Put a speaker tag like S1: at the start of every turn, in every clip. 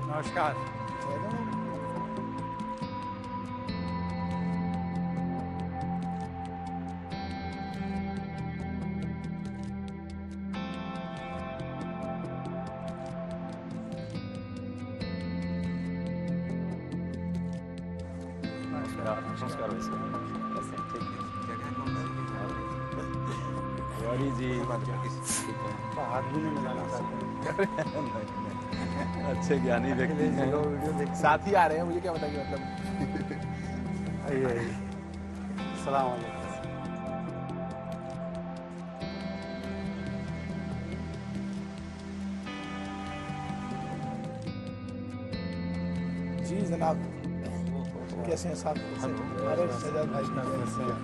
S1: नमस्कार।
S2: नमस्कार कैसे हैं? ठीक तिवारी जी
S1: हाथ भी नहीं मिलाना
S2: अच्छे ज्ञानी व्यक्ति हैं।
S3: साथ ही आ रहे हैं, मुझे क्या बताइए मतलब।
S1: आइए सलाम वालेकुम। जी जनाब, कैसे हैं साहब? अरे सजाद भाई कैसे हैं?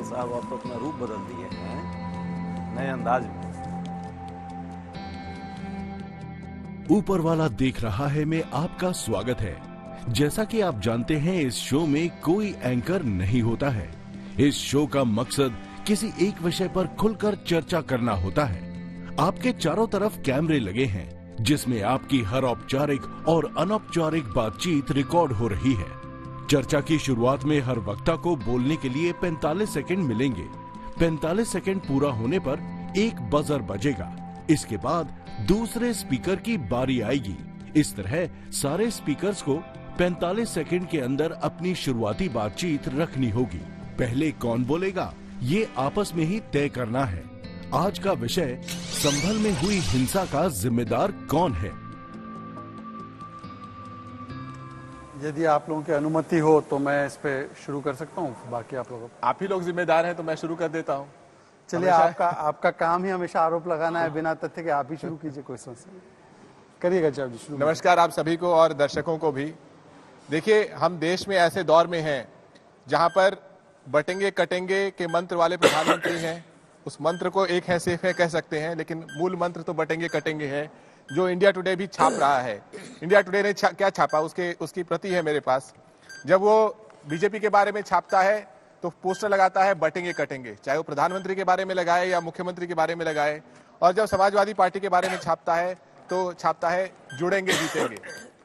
S2: साहब आप तो अपना रूप बदल दिए हैं नए अंदाज में।
S4: ऊपर वाला देख रहा है में आपका स्वागत है। जैसा कि आप जानते हैं, इस शो में कोई एंकर नहीं होता है। इस शो का मकसद किसी एक विषय पर खुलकर चर्चा करना होता है। आपके चारों तरफ कैमरे लगे हैं, जिसमें आपकी हर औपचारिक और अनौपचारिक बातचीत रिकॉर्ड हो रही है। चर्चा की शुरुआत में हर वक्ता को बोलने के लिए 45 सेकंड मिलेंगे। 45 सेकंड पूरा होने पर एक बजर बजेगा। इसके बाद दूसरे स्पीकर की बारी आएगी। इस तरह सारे स्पीकर्स को 45 सेकंड के अंदर अपनी शुरुआती बातचीत रखनी होगी। पहले कौन बोलेगा, ये आपस में ही तय करना है। आज का विषय, संभल में हुई हिंसा का जिम्मेदार कौन है।
S1: यदि आप लोगों की अनुमति हो तो मैं इस पे शुरू कर सकता हूँ, बाकी आप लोग।
S3: आप ही लोग जिम्मेदार हैं तो मैं शुरू कर देता हूँ।
S1: चलिए, आपका काम ही हमेशा आरोप लगाना है बिना तथ्य के। आप ही शुरू कीजिए, कोई समस्या नहीं। करिएगा जब जी शुरू।
S3: नमस्कार आप सभी को और दर्शकों को भी। देखिए, हम देश में ऐसे दौर में हैं जहां पर बटेंगे कटेंगे के मंत्र वाले प्रधानमंत्री हैं। उस मंत्र को एक है सेफ है कह सकते हैं, लेकिन मूल मंत्र तो बटेंगे कटेंगे है, जो इंडिया टुडे भी छाप रहा है। इंडिया टुडे ने क्या छापा, उसकी प्रति है मेरे पास। जब वो बीजेपी के बारे में छापता है तो पोस्टर लगाता है बटेंगे कटेंगे, चाहे वो प्रधानमंत्री के बारे में लगाए या मुख्यमंत्री के बारे में लगाए। और जब समाजवादी पार्टी के बारे में छापता है तो छापता है जुड़ेंगे जीतेंगे।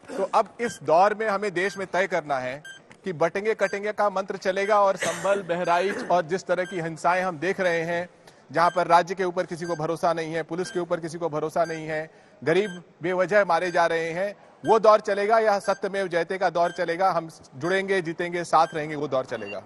S3: तो अब इस दौर में हमें देश में तय करना है कि बटेंगे कटेंगे का मंत्र चलेगा और संभल, बहराइच और जिस तरह की हिंसाएं हम देख रहे हैं, जहां पर राज्य के ऊपर किसी को भरोसा नहीं है, पुलिस के ऊपर किसी को भरोसा नहीं है, गरीब बेवजह मारे जा रहे हैं, वो दौर चलेगा या सत्यमेव जयते का दौर चलेगा? हम जुड़ेंगे जीतेंगे साथ रहेंगे, वो दौर चलेगा।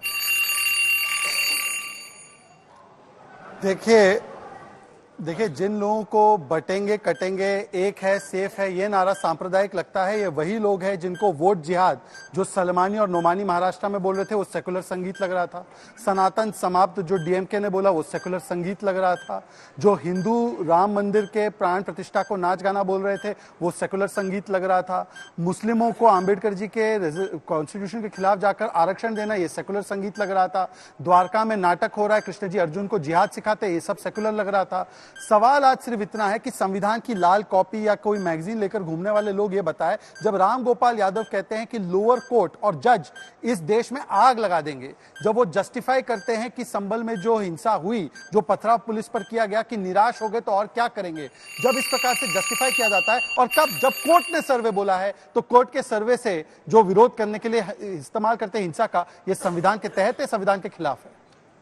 S1: देखिए, जिन लोगों को बटेंगे कटेंगे, एक है सेफ है, ये नारा सांप्रदायिक लगता है, ये वही लोग हैं जिनको वोट जिहाद, जो सलमानी और नोमानी महाराष्ट्र में बोल रहे थे, वो सेकुलर संगीत लग रहा था। सनातन समाप्त जो डीएमके ने बोला, वो सेकुलर संगीत लग रहा था। जो हिंदू राम मंदिर के प्राण प्रतिष्ठा को नाच गाना बोल रहे थे, वो सेकुलर संगीत लग रहा था। मुस्लिमों को आम्बेडकर जी के कॉन्स्टिट्यूशन के खिलाफ जाकर आरक्षण देना, ये सेकुलर संगीत लग रहा था। द्वारका में नाटक हो रहा है, कृष्ण जी अर्जुन को जिहाद सिखाते, ये सब सेकुलर लग रहा था। सवाल आज सिर्फ इतना है कि संविधान की लाल कॉपी या कोई मैगजीन लेकर घूमने वाले लोग ये बताएं, जब राम गोपाल यादव कहते हैं कि लोअर कोर्ट और जज इस देश में आग लगा देंगे, जब वो जस्टिफाई करते हैं कि संभल में जो हिंसा हुई, जो पथराव पुलिस पर किया गया, कि निराश हो गए तो और क्या करेंगे, जब इस प्रकार से जस्टिफाई किया जाता है, और तब जब कोर्ट ने सर्वे बोला है, तो कोर्ट के सर्वे से जो विरोध करने के लिए इस्तेमाल करते हैं हिंसा का, ये संविधान के तहत है, संविधान के खिलाफ है।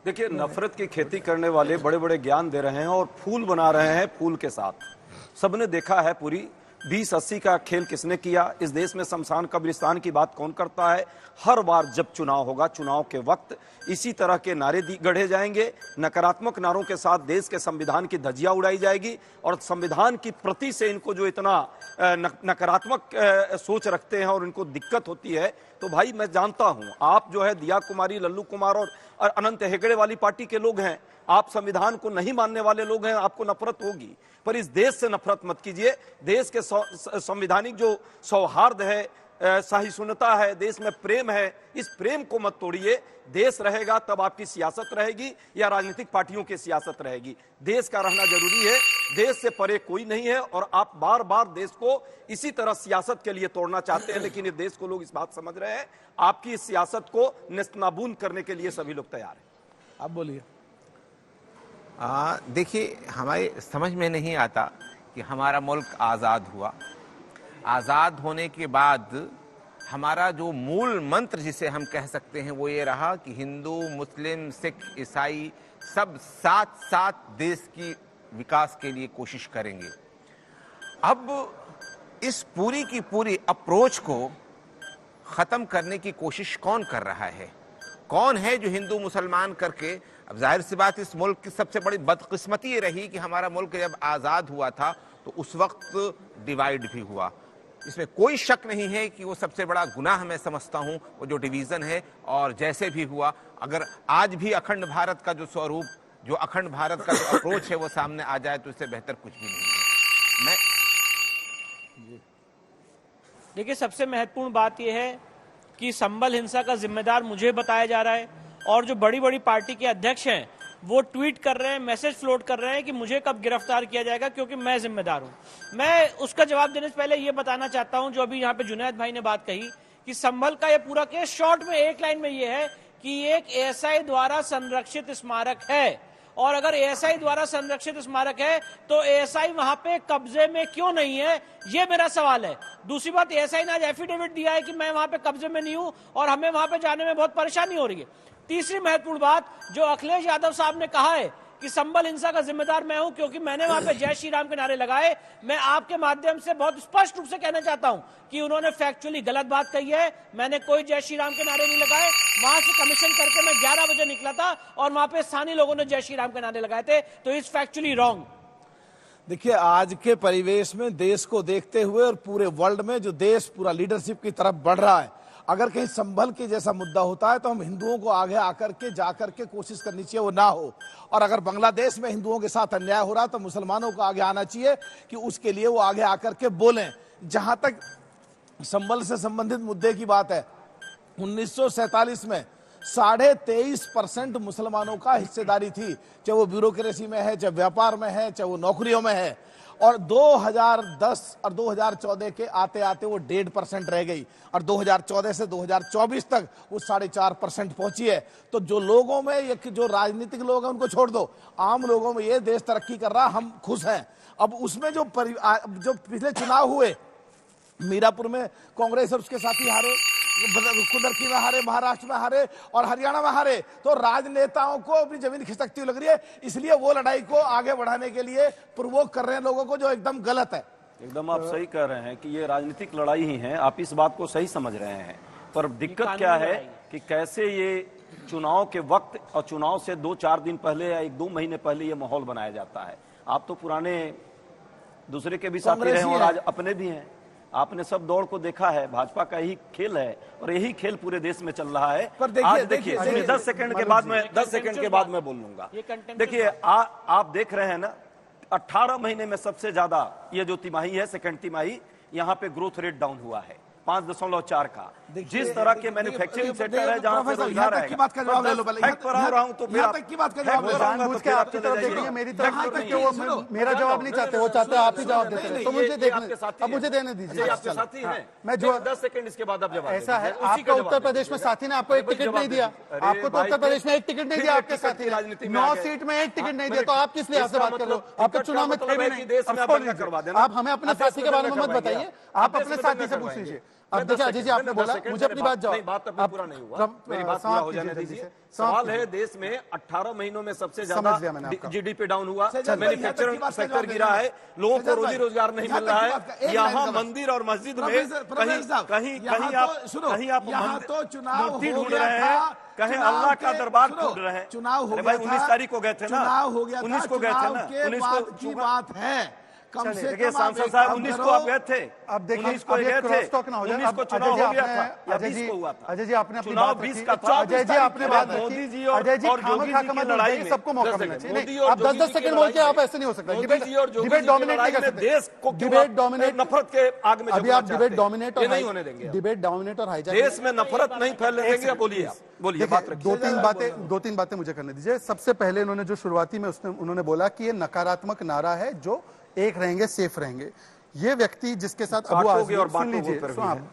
S2: देखिए, नफरत की खेती करने वाले बड़े बड़े ज्ञान दे रहे हैं और फूल बना रहे हैं फूल के साथ। सबने देखा है पूरी 20-80 का खेल किसने किया। इस देश में शमशान कब्रिस्तान की बात कौन करता है। हर बार जब चुनाव होगा, चुनाव के वक्त इसी तरह के नारे गढ़े जाएंगे, नकारात्मक नारों के साथ देश के संविधान की धज्जियां उड़ाई जाएगी। और संविधान की प्रति से इनको जो इतना नकारात्मक सोच रखते हैं और इनको दिक्कत होती है, तो भाई मैं जानता हूं आप जो है दिया कुमारी, लल्लू कुमार और अनंत हेगड़े वाली पार्टी के लोग हैं, आप संविधान को नहीं मानने वाले लोग हैं, आपको नफरत होगी, पर इस देश से नफरत मत कीजिए। देश के संवैधानिक जो सौहार्द है, सहिष्णुता है, देश में प्रेम है, इस प्रेम को मत तोड़िए। देश रहेगा तब आपकी सियासत रहेगी या राजनीतिक पार्टियों की सियासत रहेगी। देश का रहना जरूरी है, देश से परे कोई नहीं है। और आप बार बार देश को इसी तरह सियासत के लिए तोड़ना चाहते हैं, लेकिन इस देश को लोग इस बात समझ रहे हैं, आपकी इस सियासत को नेस्तनाबूद करने के लिए सभी लोग तैयार हैं।
S5: आप बोलिए।
S6: देखिए, हमारे समझ में नहीं आता कि हमारा मुल्क आज़ाद हुआ, आज़ाद होने के बाद हमारा जो मूल मंत्र जिसे हम कह सकते हैं वो ये रहा कि हिंदू, मुस्लिम, सिख, ईसाई सब साथ साथ देश की विकास के लिए कोशिश करेंगे। अब इस पूरी की पूरी अप्रोच को ख़त्म करने की कोशिश कौन कर रहा है? कौन है जो हिंदू मुसलमान करके, अब जाहिर सी बात इस मुल्क की सबसे बड़ी बदकिस्मती ये रही कि हमारा मुल्क जब आज़ाद हुआ था तो उस वक्त डिवाइड भी हुआ। इसमें कोई शक नहीं है कि वो सबसे बड़ा गुनाह मैं समझता हूँ वो जो डिवीज़न है। और जैसे भी हुआ, अगर आज भी अखंड भारत का जो स्वरूप, जो अखंड भारत का जो अप्रोच है वो सामने आ जाए तो इससे बेहतर कुछ भी नहीं है।
S7: देखिए, सबसे महत्वपूर्ण बात यह है कि संभल हिंसा का जिम्मेदार मुझे बताया जा रहा है और जो बड़ी बड़ी पार्टी के अध्यक्ष हैं वो ट्वीट कर रहे हैं, मैसेज फ्लोट कर रहे हैं कि मुझे कब गिरफ्तार किया जाएगा क्योंकि मैं जिम्मेदार हूं। मैं उसका जवाब देने से पहले ये बताना चाहता हूं, जो अभी यहाँ पे जुनैद भाई ने बात कही कि संभल का ये पूरा केस शॉर्ट में एक लाइन में ये है कि एक एएसआई द्वारा संरक्षित स्मारक है, और अगर एएसआई द्वारा संरक्षित स्मारक है तो एएसआई वहां पे कब्जे में क्यों नहीं है, ये मेरा सवाल है। दूसरी बात, एएसआई ने आज एफिडेविट दिया है कि मैं वहां पे कब्जे में नहीं हूं और हमें वहां पे जाने में बहुत परेशानी हो रही है। तीसरी महत्वपूर्ण बात, जो अखिलेश यादव साहब ने कहा है कि संभल हिंसा का जिम्मेदार मैं हूं क्योंकि मैंने वहां पे जय श्री राम के नारे लगाए, मैं आपके माध्यम से बहुत स्पष्ट रूप से कहना चाहता हूं कि उन्होंने फैक्चुअली गलत बात कही है। मैंने कोई जय श्री राम के नारे नहीं लगाए। वहां से कमीशन करके मैं 11 बजे निकला था और वहां पे स्थानीय लोगों ने जय श्री राम के नारे लगाए थे, तो इट्स फैक्चुअली रॉन्ग।
S5: देखिए, आज के परिवेश में देश को देखते हुए और पूरे वर्ल्ड में जो देश पूरा लीडरशिप की तरफ बढ़ रहा है, अगर कहीं संभल के जैसा मुद्दा होता है तो हम हिंदुओं को आगे आकर के जाकर के कोशिश करनी चाहिए वो ना हो। और अगर बांग्लादेश में हिंदुओं के साथ अन्याय हो रहा है तो मुसलमानों को आगे आना चाहिए कि उसके लिए वो आगे आकर के बोलें। जहां तक संभल से संबंधित मुद्दे की बात है, 1947 में 23.5% मुसलमानों का हिस्सेदारी थी, चाहे वो ब्यूरोक्रेसी में है, चाहे व्यापार में है, चाहे वो नौकरियों में है। और 2010 और 2014 के आते आते वो 1.5% रह गई और 2014 से 2024 तक वो 4.5% पहुंची है। तो जो लोगों में ये, जो राजनीतिक लोग हैं उनको छोड़ दो, आम लोगों में ये देश तरक्की कर रहा, हम खुश हैं। अब उसमें जो पिछले चुनाव हुए, मीरापुर में कांग्रेस और उसके साथी हारे, कुदरती में हारे, महाराष्ट्र में हारे और हरियाणा में हारे, तो राजनेताओं को अपनी जमीन खिसकती हुई लग रही है। इसलिए वो लड़ाई को आगे बढ़ाने के लिए प्रोवोक कर रहे हैं लोगों को, जो एकदम गलत है।
S2: एकदम आप सही कह रहे हैं कि ये राजनीतिक लड़ाई ही है, आप इस बात को सही समझ रहे हैं। पर दिक्कत क्या है कि कैसे ये चुनाव के वक्त और चुनाव से 2-4 दिन पहले या 1-2 महीने पहले ये माहौल बनाया जाता है। आप तो पुराने दूसरे के भी साथी रहे और आज अपने भी हैं, आपने सब दौड़ को देखा है। भाजपा का यही खेल है और यही खेल पूरे देश में चल रहा है।
S5: पर
S2: आज देखिए 10 सेकंड के बाद मैं बोल लूंगा। देखिए आप देख रहे हैं ना, 18 महीने में सबसे ज्यादा ये जो तिमाही है, सेकंड तिमाही, यहाँ पे ग्रोथ रेट डाउन हुआ है 5.4 का। जिस तरह के मैन्युफैक्चरिंग सेक्टर है जहां पे रोजगार है,
S5: बात का जवाब ले लो पहले।
S2: पर आ रहा हूं तो
S5: यहाँ तक की बात का जवाब ले लो।
S1: के आपकी तरफ देखेंगे, मेरी तरफ मेरा जवाब नहीं चाहते, वो चाहते हैं आप ही जवाब देते हैं, तो मुझे देखने, अब मुझे देने दीजिए।
S2: आपके साथी हैं,
S1: मैं जो
S2: 10 सेकंड इसके बाद आप जवाब
S1: ऐसा है, आपका उत्तर प्रदेश में साथी ने आपको एक टिकट नहीं दिया, आपको तो उत्तर प्रदेश में एक टिकट नहीं दिया, आपके साथी ने 9 सीट में एक टिकट नहीं दिया, तो आप किस लिहाज से बात कर रहे हो? आप तो चुनाव में थे भी नहीं। आप हमें अपने साथी के बारे में मत बताइए, आप अपने साथी से पूछ लीजिए। अब देखिए अजय जी, आपने बोला, मुझे अपनी बात
S2: नहीं, बात अपनी पूरा नहीं हुआ, मेरी बात पूरा हो जाने दीजिए। सवाल है, देश में 18 महीनों में सबसे ज्यादा जीडीपी डाउन हुआ, मैन्युफैक्चरिंग सेक्टर गिरा है, लोगों को रोजी रोजगार नहीं मिल रहा है। यहाँ मंदिर और मस्जिद में कहीं आप मूर्ति ढूंढ रहे हैं, कहीं अल्लाह का दरबार ढूंढ रहे हैं।
S5: चुनाव हो
S2: भाई
S5: गया,
S2: 19 तारीख को गए थे ना,
S5: चुनाव हो गया,
S2: 19 को गए थे ना,
S5: 19 की बात है। कम से कम
S2: सांसद साहब 19 को आप गए थे,
S1: अब देखिए
S2: 19 को गए थे, 19 को चुनाव हो गया था या 20 को हुआ था?
S1: अजय जी आपने अपनी
S2: चुनाव
S1: बात
S2: 20
S1: रखी।
S2: का था,
S1: अजय जी आपने बात रखी।
S2: मोदी जी
S1: अजय जी
S2: और जोगी जी की लड़ाई में
S1: सबको मौका मिलना चाहिए।
S2: मोदी
S1: नहीं,
S2: और
S1: आप 10-10
S2: जोगी जी
S1: सेकंड
S2: की
S1: बोल के
S2: लड़ाई
S1: आप
S2: में
S1: ऐसे नहीं हो सकता।
S2: मोदी जी और जोगी
S1: डिबेट
S2: जी की
S1: डोमिनेट नहीं
S2: लड़ाई
S1: कर
S2: में
S1: सकते।
S2: देश को
S1: डिबेट डोमिनेट,
S2: नफरत के आग में
S1: अभी आप डिबेट डोमिनेट और
S2: नहीं होने देंगे।
S1: डिबेट डोमिनेट और हाईजैक,
S2: देश में नफरत नहीं फैलने देंगे। बोलिए, बोलिए, बात रखिए।
S1: दो तीन बातें मुझे करने दीजिए। सबसे पहले इन्होंने जो शुरुआती में उन्होंने बोला कि ये नकारात्मक नारा है, जो एक रहेंगे सेफ रहेंगे। ये व्यक्ति जिसके साथ अबू आजमी,
S2: और
S1: सुन लीजिए,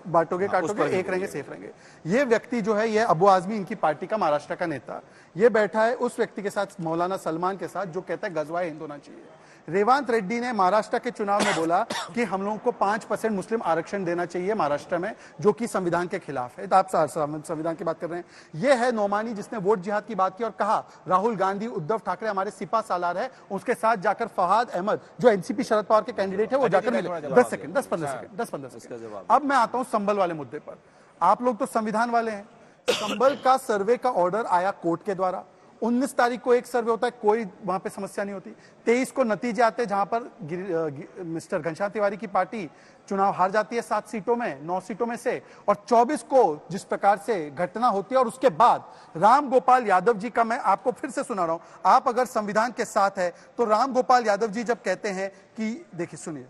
S1: बांटोगे काटोगे, एक रहेंगे सेफ रहेंगे। ये व्यक्ति जो है, ये अबू आजमी इनकी पार्टी का महाराष्ट्र का नेता, ये बैठा है उस व्यक्ति के साथ, मौलाना सलमान के साथ, जो कहता है गजवाए हिंद होना चाहिए। रेवंत रेड्डी ने महाराष्ट्र के चुनाव में बोला कि हम लोगों को 5% मुस्लिम आरक्षण देना चाहिए महाराष्ट्र में, जो कि संविधान के खिलाफ है। तो आप संविधान की बात कर रहे हैं। यह है नोमानी जिसने वोट जिहाद की बात की और कहा राहुल गांधी, उद्धव ठाकरे हमारे सिपा सालार है, उसके साथ जाकर फवाद अहमद जो एनसीपी शरद पवार के कैंडिडेट है, वो जाकर मिले। 10-15 सेकंड। अब मैं आता हूं संभल वाले मुद्दे पर। आप लोग तो संविधान वाले हैं। संभल का सर्वे का ऑर्डर आया कोर्ट के द्वारा। 19 तारीख को एक सर्वे होता है, कोई वहां पे समस्या नहीं होती। 23 को नतीजे आते हैं, जहां पर मिस्टर घनश्याम तिवारी की पार्टी चुनाव हार जाती है 7 सीटों में, 9 सीटों में से। और 24 को जिस प्रकार से घटना होती है, और उसके बाद राम गोपाल यादव जी का, मैं आपको फिर से सुना रहा हूं, आप अगर संविधान के साथ है तो राम गोपाल यादव जी जब कहते हैं कि, देखिए सुनिए,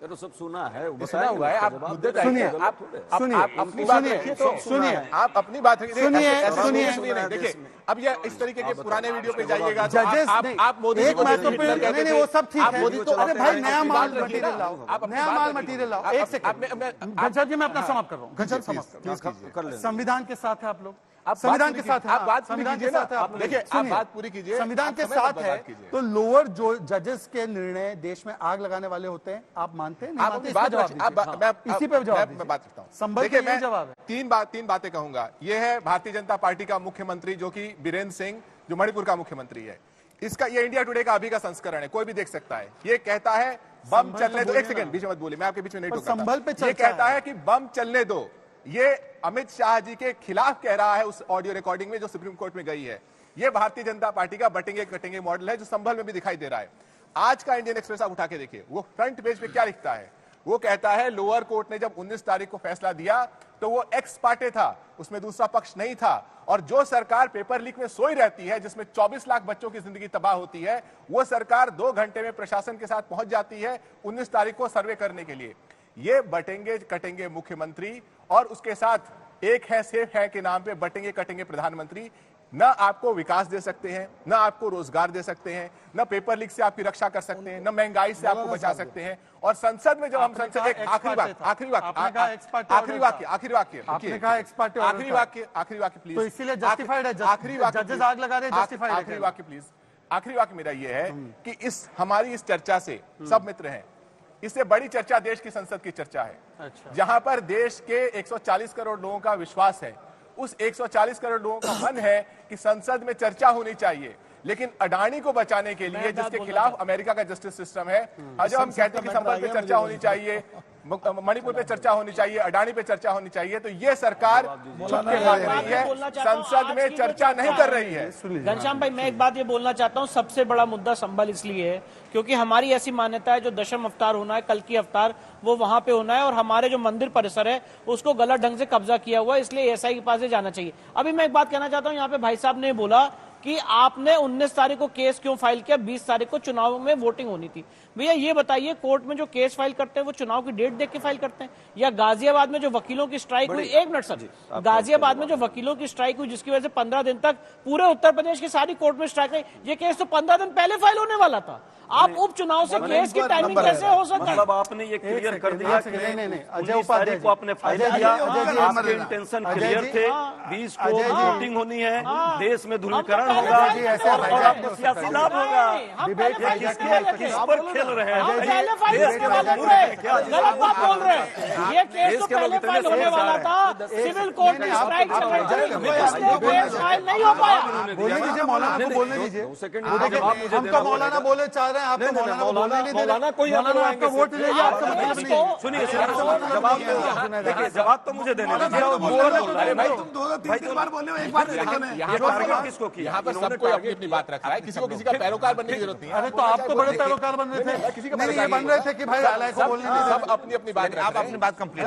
S2: तो सब सुना है,
S3: सुना हुआ है। आप मुद्दे पे
S1: सुनिए,
S3: आप
S1: सुनिए,
S3: अपनी बात रखिए, तो
S1: सुनिए,
S3: आप अपनी बात रखिए,
S1: सुनिए।
S3: देखिए अब ये इस तरीके के पुराने वीडियो पे जाइएगा तो
S1: जजेस
S3: आप मोदी जी
S1: एक
S3: को
S1: महत्वपूर्ण, नहीं वो सब ठीक है।
S3: मोदी तो
S1: अरे भाई नया माल
S3: रखिए
S1: मटेरियल
S3: ना,
S1: लाओ,
S3: आप अपनी
S1: नया
S3: बात
S1: माल
S3: रखिए।
S1: मटेरियल लाओ।
S3: आप-
S1: एक
S3: आप-
S1: सेकंड घनश्याम जी, मैं अपना समाप्त कर रहा हूँ। घनश्याम समाप्त कर रहा हूँ। संविधान के साथ है आप लोग,
S3: आप
S1: संविधान के साथ है,
S3: आप बात पूरी
S1: संविधान के
S3: कीजिए
S1: साथ है
S3: ना।
S1: आप लोग।
S3: देखिए, आप
S1: सुनिए,
S3: बात पूरी कीजिए,
S1: संविधान
S3: आप
S1: के
S3: समय
S1: साथ
S3: पर
S1: है
S3: बात कीजिए।
S1: तो लोअर जो जजेस के निर्णय देश में आग लगाने वाले होते हैं, आप मानते हैं? नहीं
S3: आप
S1: मानते?
S3: अपनी
S1: इस पे
S3: बात
S1: जवाब
S3: रखिए।
S1: दीजिए। इसी पे जवाब
S3: मैं बात रखता हूँ।
S1: संभल
S3: देखिए,
S1: के ये
S3: मैं
S1: जवाब है।
S3: तीन बातें कहूंगा। ये है भारतीय जनता पार्टी का मुख्यमंत्री, जो कि बीरेन्द्र सिंह, जो मणिपुर का मुख्यमंत्री है। इसका ये इंडिया टुडे का अभी का संस्करण है, कोई भी देख सकता है। ये कहता है बम चलने दो। एक सेकंड, बीच में मत बोलिए, मैं आपके बीच में नहीं टोकता।
S1: संभल पे
S3: ये
S1: चर्चा
S3: कहता है कि बम चलने दो। ये अमित शाह जी के खिलाफ कह रहा है उस ऑडियो रिकॉर्डिंग में, जो सुप्रीम कोर्ट में गई है। ये भारतीय जनता पार्टी का बटेंगे कटेंगे मॉडल है, जो संभल में भी दिखाई दे रहा है। आज का इंडियन एक्सप्रेस आप उठा के देखिए, वो फ्रंट पेज पे क्या लिखता है। वो कहता है लोअर कोर्ट ने जब 19 तारीख को फैसला दिया तो वो एक्स पार्टे था, उसमें दूसरा पक्ष नहीं था। और जो सरकार पेपर लीक में सोई रहती है, जिसमें 24 लाख बच्चों की जिंदगी तबाह होती है, वो सरकार 2 घंटे में प्रशासन के साथ पहुंच जाती है 19 तारीख को सर्वे करने के लिए। ये बटेंगे कटेंगे मुख्यमंत्री और उसके साथ एक है सेफ है के नाम पे बटेंगे कटेंगे प्रधानमंत्री न आपको विकास दे सकते हैं, न आपको रोजगार दे सकते हैं, न पेपर लीक से आपकी रक्षा कर सकते हैं, न महंगाई से आपको बचा सकते हैं। और संसद में जब हम संसद, एक आखिरी वाक्य प्लीज,
S1: तो इसीलिए जस्टिफाइड है,
S3: आखिरी वाक्य
S1: जजेस आग लगा रहे हैं, जस्टिफाइड है।
S3: आखिरी वाक्य प्लीज, आखिरी वाक्य मेरा ये है कि हमारी इस चर्चा से सब मित्र हैं, इससे बड़ी चर्चा देश की संसद की चर्चा है।
S1: अच्छा।
S3: जहां पर देश के 140 करोड़ लोगों का विश्वास है, उस 140 करोड़ लोगों का मन है कि संसद में चर्चा होनी चाहिए। लेकिन अडानी को बचाने के लिए, जिसके खिलाफ अमेरिका का जस्टिस सिस्टम है, जब हम कहते हैं कि संभल पे चर्चा होनी चाहिए, मणिपुर पे चर्चा होनी चाहिए, अडानी पे चर्चा होनी चाहिए, तो ये सरकार चुप के भाग रही है, संसद में चर्चा नहीं कर रही है।
S7: घनश्याम भाई, मैं एक बात ये बोलना चाहता हूँ, सबसे बड़ा मुद्दा संभल इसलिए है क्योंकि हमारी ऐसी मान्यता है जो दशम अवतार होना है, कल की अवतार, वो वहां पे होना है और हमारे जो मंदिर परिसर है उसको गलत ढंग से कब्जा किया हुआ है, इसलिए एसआई के पास जाना चाहिए। अभी मैं एक बात कहना चाहता हूँ, यहाँ पे भाई साहब ने बोला कि आपने 19 तारीख को केस क्यों फाइल किया, 20 तारीख को चुनाव में वोटिंग होनी थी। भैया ये बताइए, कोर्ट में जो केस फाइल करते हैं वो चुनाव की डेट देख के फाइल करते हैं, या गाजियाबाद में जो वकीलों की स्ट्राइक हुई, 1 मिनट सर, गाजियाबाद में जो वकीलों की स्ट्राइक हुई जिसकी वजह से 15 दिन तक पूरे उत्तर प्रदेश की सारी कोर्ट में स्ट्राइक रही, ये केस तो 15 दिन पहले फाइल होने वाला था। आप उपचुनाव से केस की टाइमिंग कैसे हो सकती है?
S2: मतलब आपने ये क्लियर कर दिया कि
S1: नहीं, अजय
S2: 19
S1: उपाध्याय
S2: तारीख को आपने फाइल किया, आपके इंटेंशन क्लियर थे, 20 को वोटिंग होनी है, देश में ध्रुवीकरण होगा और आपको सियासी लाभ होगा। किस पर खेल रहे हैं?
S7: गलत बात बोल रहे हैं। ये केस तो पहले फाइल होने वाला था, सिविल कोर्ट में स्ट्राइक चल रही थी, इसलिए केस फाइल नहीं हो पाया।
S1: बोलने दीजिए, मौलाना को बोलने दीजिए। हम तो मौलाना बोले चाह रहे हैं, आप तो मौलाना को बोलने नहीं दे रहे। मौलाना आपका वोट ले लिया, आपका मतलब नहीं।
S2: सुनिए जवाब तो मुझे देने दीजिए। किसको किया?
S3: यहाँ पर सबको अपनी बात रख रहा है, किसी को किसी का पैरोकार बनने की जरूरत नहीं है।
S1: अरे तो आप तो बड़े पैरोकार बन रहे थे,
S3: किसी का
S1: नहीं ये बन रहे थे कि भाई आलय को बोलने नहीं
S3: सब अपनी अपनी बात, आप अपनी बात कंप्लीट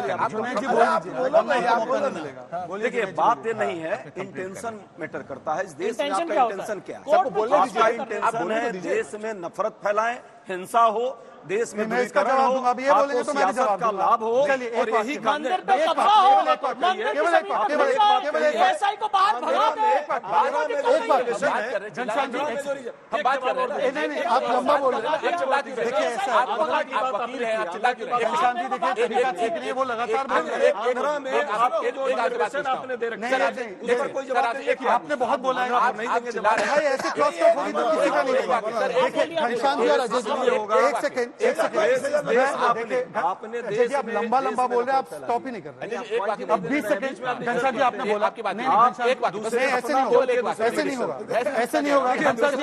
S2: देखिए बात ये नहीं है, इंटेंशन मैटर करता है। इस देश में
S7: Intention
S2: आपका
S7: क्या होता है?
S2: इंटेंशन क्या है?
S7: कोर्ट में
S2: आपका इंटेंशन है देश में नफरत फैलाएं, हिंसा हो, देश में
S1: मैं इसका
S2: ध्रुवीकरण
S1: जवाब
S2: हो,
S1: दूंगा। अब ये बोलेंगे
S2: आपको
S1: तो मैं भी
S2: सियासत
S1: जवाब
S2: का
S1: दूंगा।
S2: लाभ हो
S1: चलिए, एक
S2: और
S1: बात
S2: यही
S1: की
S2: काम
S7: मंदिर पे कब्जा हो, मंदिर की जमीन पर
S1: केवल एक
S7: कब्जा
S1: बात, केवल एक
S7: हो,
S1: बात।
S7: एसआई को बाहर भगा दे।
S1: घनश्याम जी
S3: हम बात कर रहे हैं।
S1: नहीं आप लंबा बोल रहे हैं। देखिए ऐसा है,
S3: वकील हैं, आप चिल्ला क्यों रहे हैं?
S1: घनश्याम जी देखिए तरीका ठीक नहीं है, वो लगातार बोल रहे हैं।
S2: आंध्रा में आपके जो रिजर्वेशन आपने दे रखे हैं,
S1: नहीं,
S2: उस पर कोई जवाब नहीं है।
S1: आपने बहुत बोला है,
S2: आप नहीं देंगे जवाब।
S1: भाई ऐसे क्रॉस टॉक होगी तो किसी का नहीं होगा। देखिए घनश्याम जी और अजय जी एक सेकंड
S2: आपने
S1: अजय जी आप लंबा बोल रहे हैं, आप स्टॉप ही नहीं कर रहे हैं। अब 20 सेकंड घनश्याम जी आपने बोला, नहीं ऐसे नहीं होगा, ऐसे नहीं होगा, ऐसे नहीं होगा। Ghanshyam ji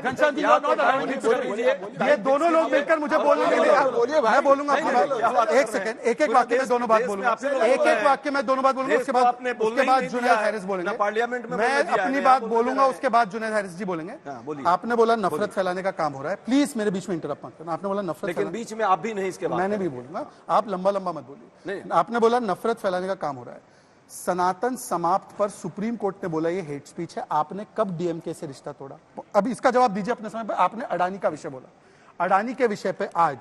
S1: Ghanshyam ji not allowed. ये दोनों लोग मिलकर मुझे बोलने नहीं देगा। मैं बोलूंगा अपनी बात। एक सेकंड, एक एक वाक्य में दोनों बात बोलूंगा, एक एक वाक्य में दोनों बात बोलूंगा। उसके बाद जुनैद हैरिस बोलेंगे,
S2: पार्लियामेंट में
S1: मैं अपनी बात बोलूंगा, उसके बाद जुनैद हैरिस जी बोलेंगे। आपने बोला नफरत फैलाने का काम हो रहा है, प्लीज मेरे बीच में इंटरप्ट मत करना। आपने बोला नफरत,
S2: लेकिन बीच में आप भी नहीं इसके बाद।
S1: मैंने भी बोलूंगा, आप लंबा मत बोलिए। आपने बोला नफरत फैलाने का काम हो रहा है। सनातन समाप्त पर सुप्रीम कोर्ट ने बोला ये हेट स्पीच है। आपने कब डीएमके से रिश्ता तोड़ा? अभी इसका जवाब दीजिए अपने समय पे। आपने अडानी का विषय बोला, अडानी के विषय पे आज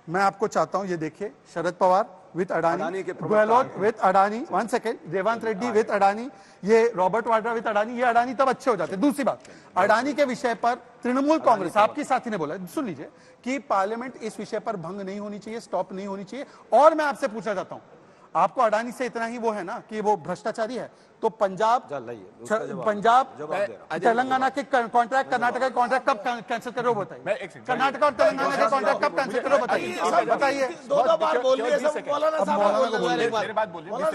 S1: मैं आपको चाहता हूं, ये देखिए, Sharad Pawar with Adani, Gehlot with Adani, 1 second, Revanth Reddy with Adani, ये रॉबर्ट वाड्रा विद अडानी। ये अडानी तब अच्छे हो जाते। दूसरी बात, अडानी के विषय पर तृणमूल कांग्रेस आपकी साथी ने बोला, सुन लीजिए, कि पार्लियामेंट इस विषय पर भंग नहीं होनी चाहिए, स्टॉप नहीं होनी चाहिए। और मैं आपसे पूछना चाहता हूं, आपको अडानी से इतना ही वो है ना कि वो भ्रष्टाचारी है, तो पंजाब, तेलंगाना के कॉन्ट्रैक्ट, कर्नाटक के कॉन्ट्रैक्ट कब कैंसिल करो बताइए? कर्नाटक और तेलंगाना के कॉन्ट्रैक्ट कब कैंसिल करो बताइए? बताइए।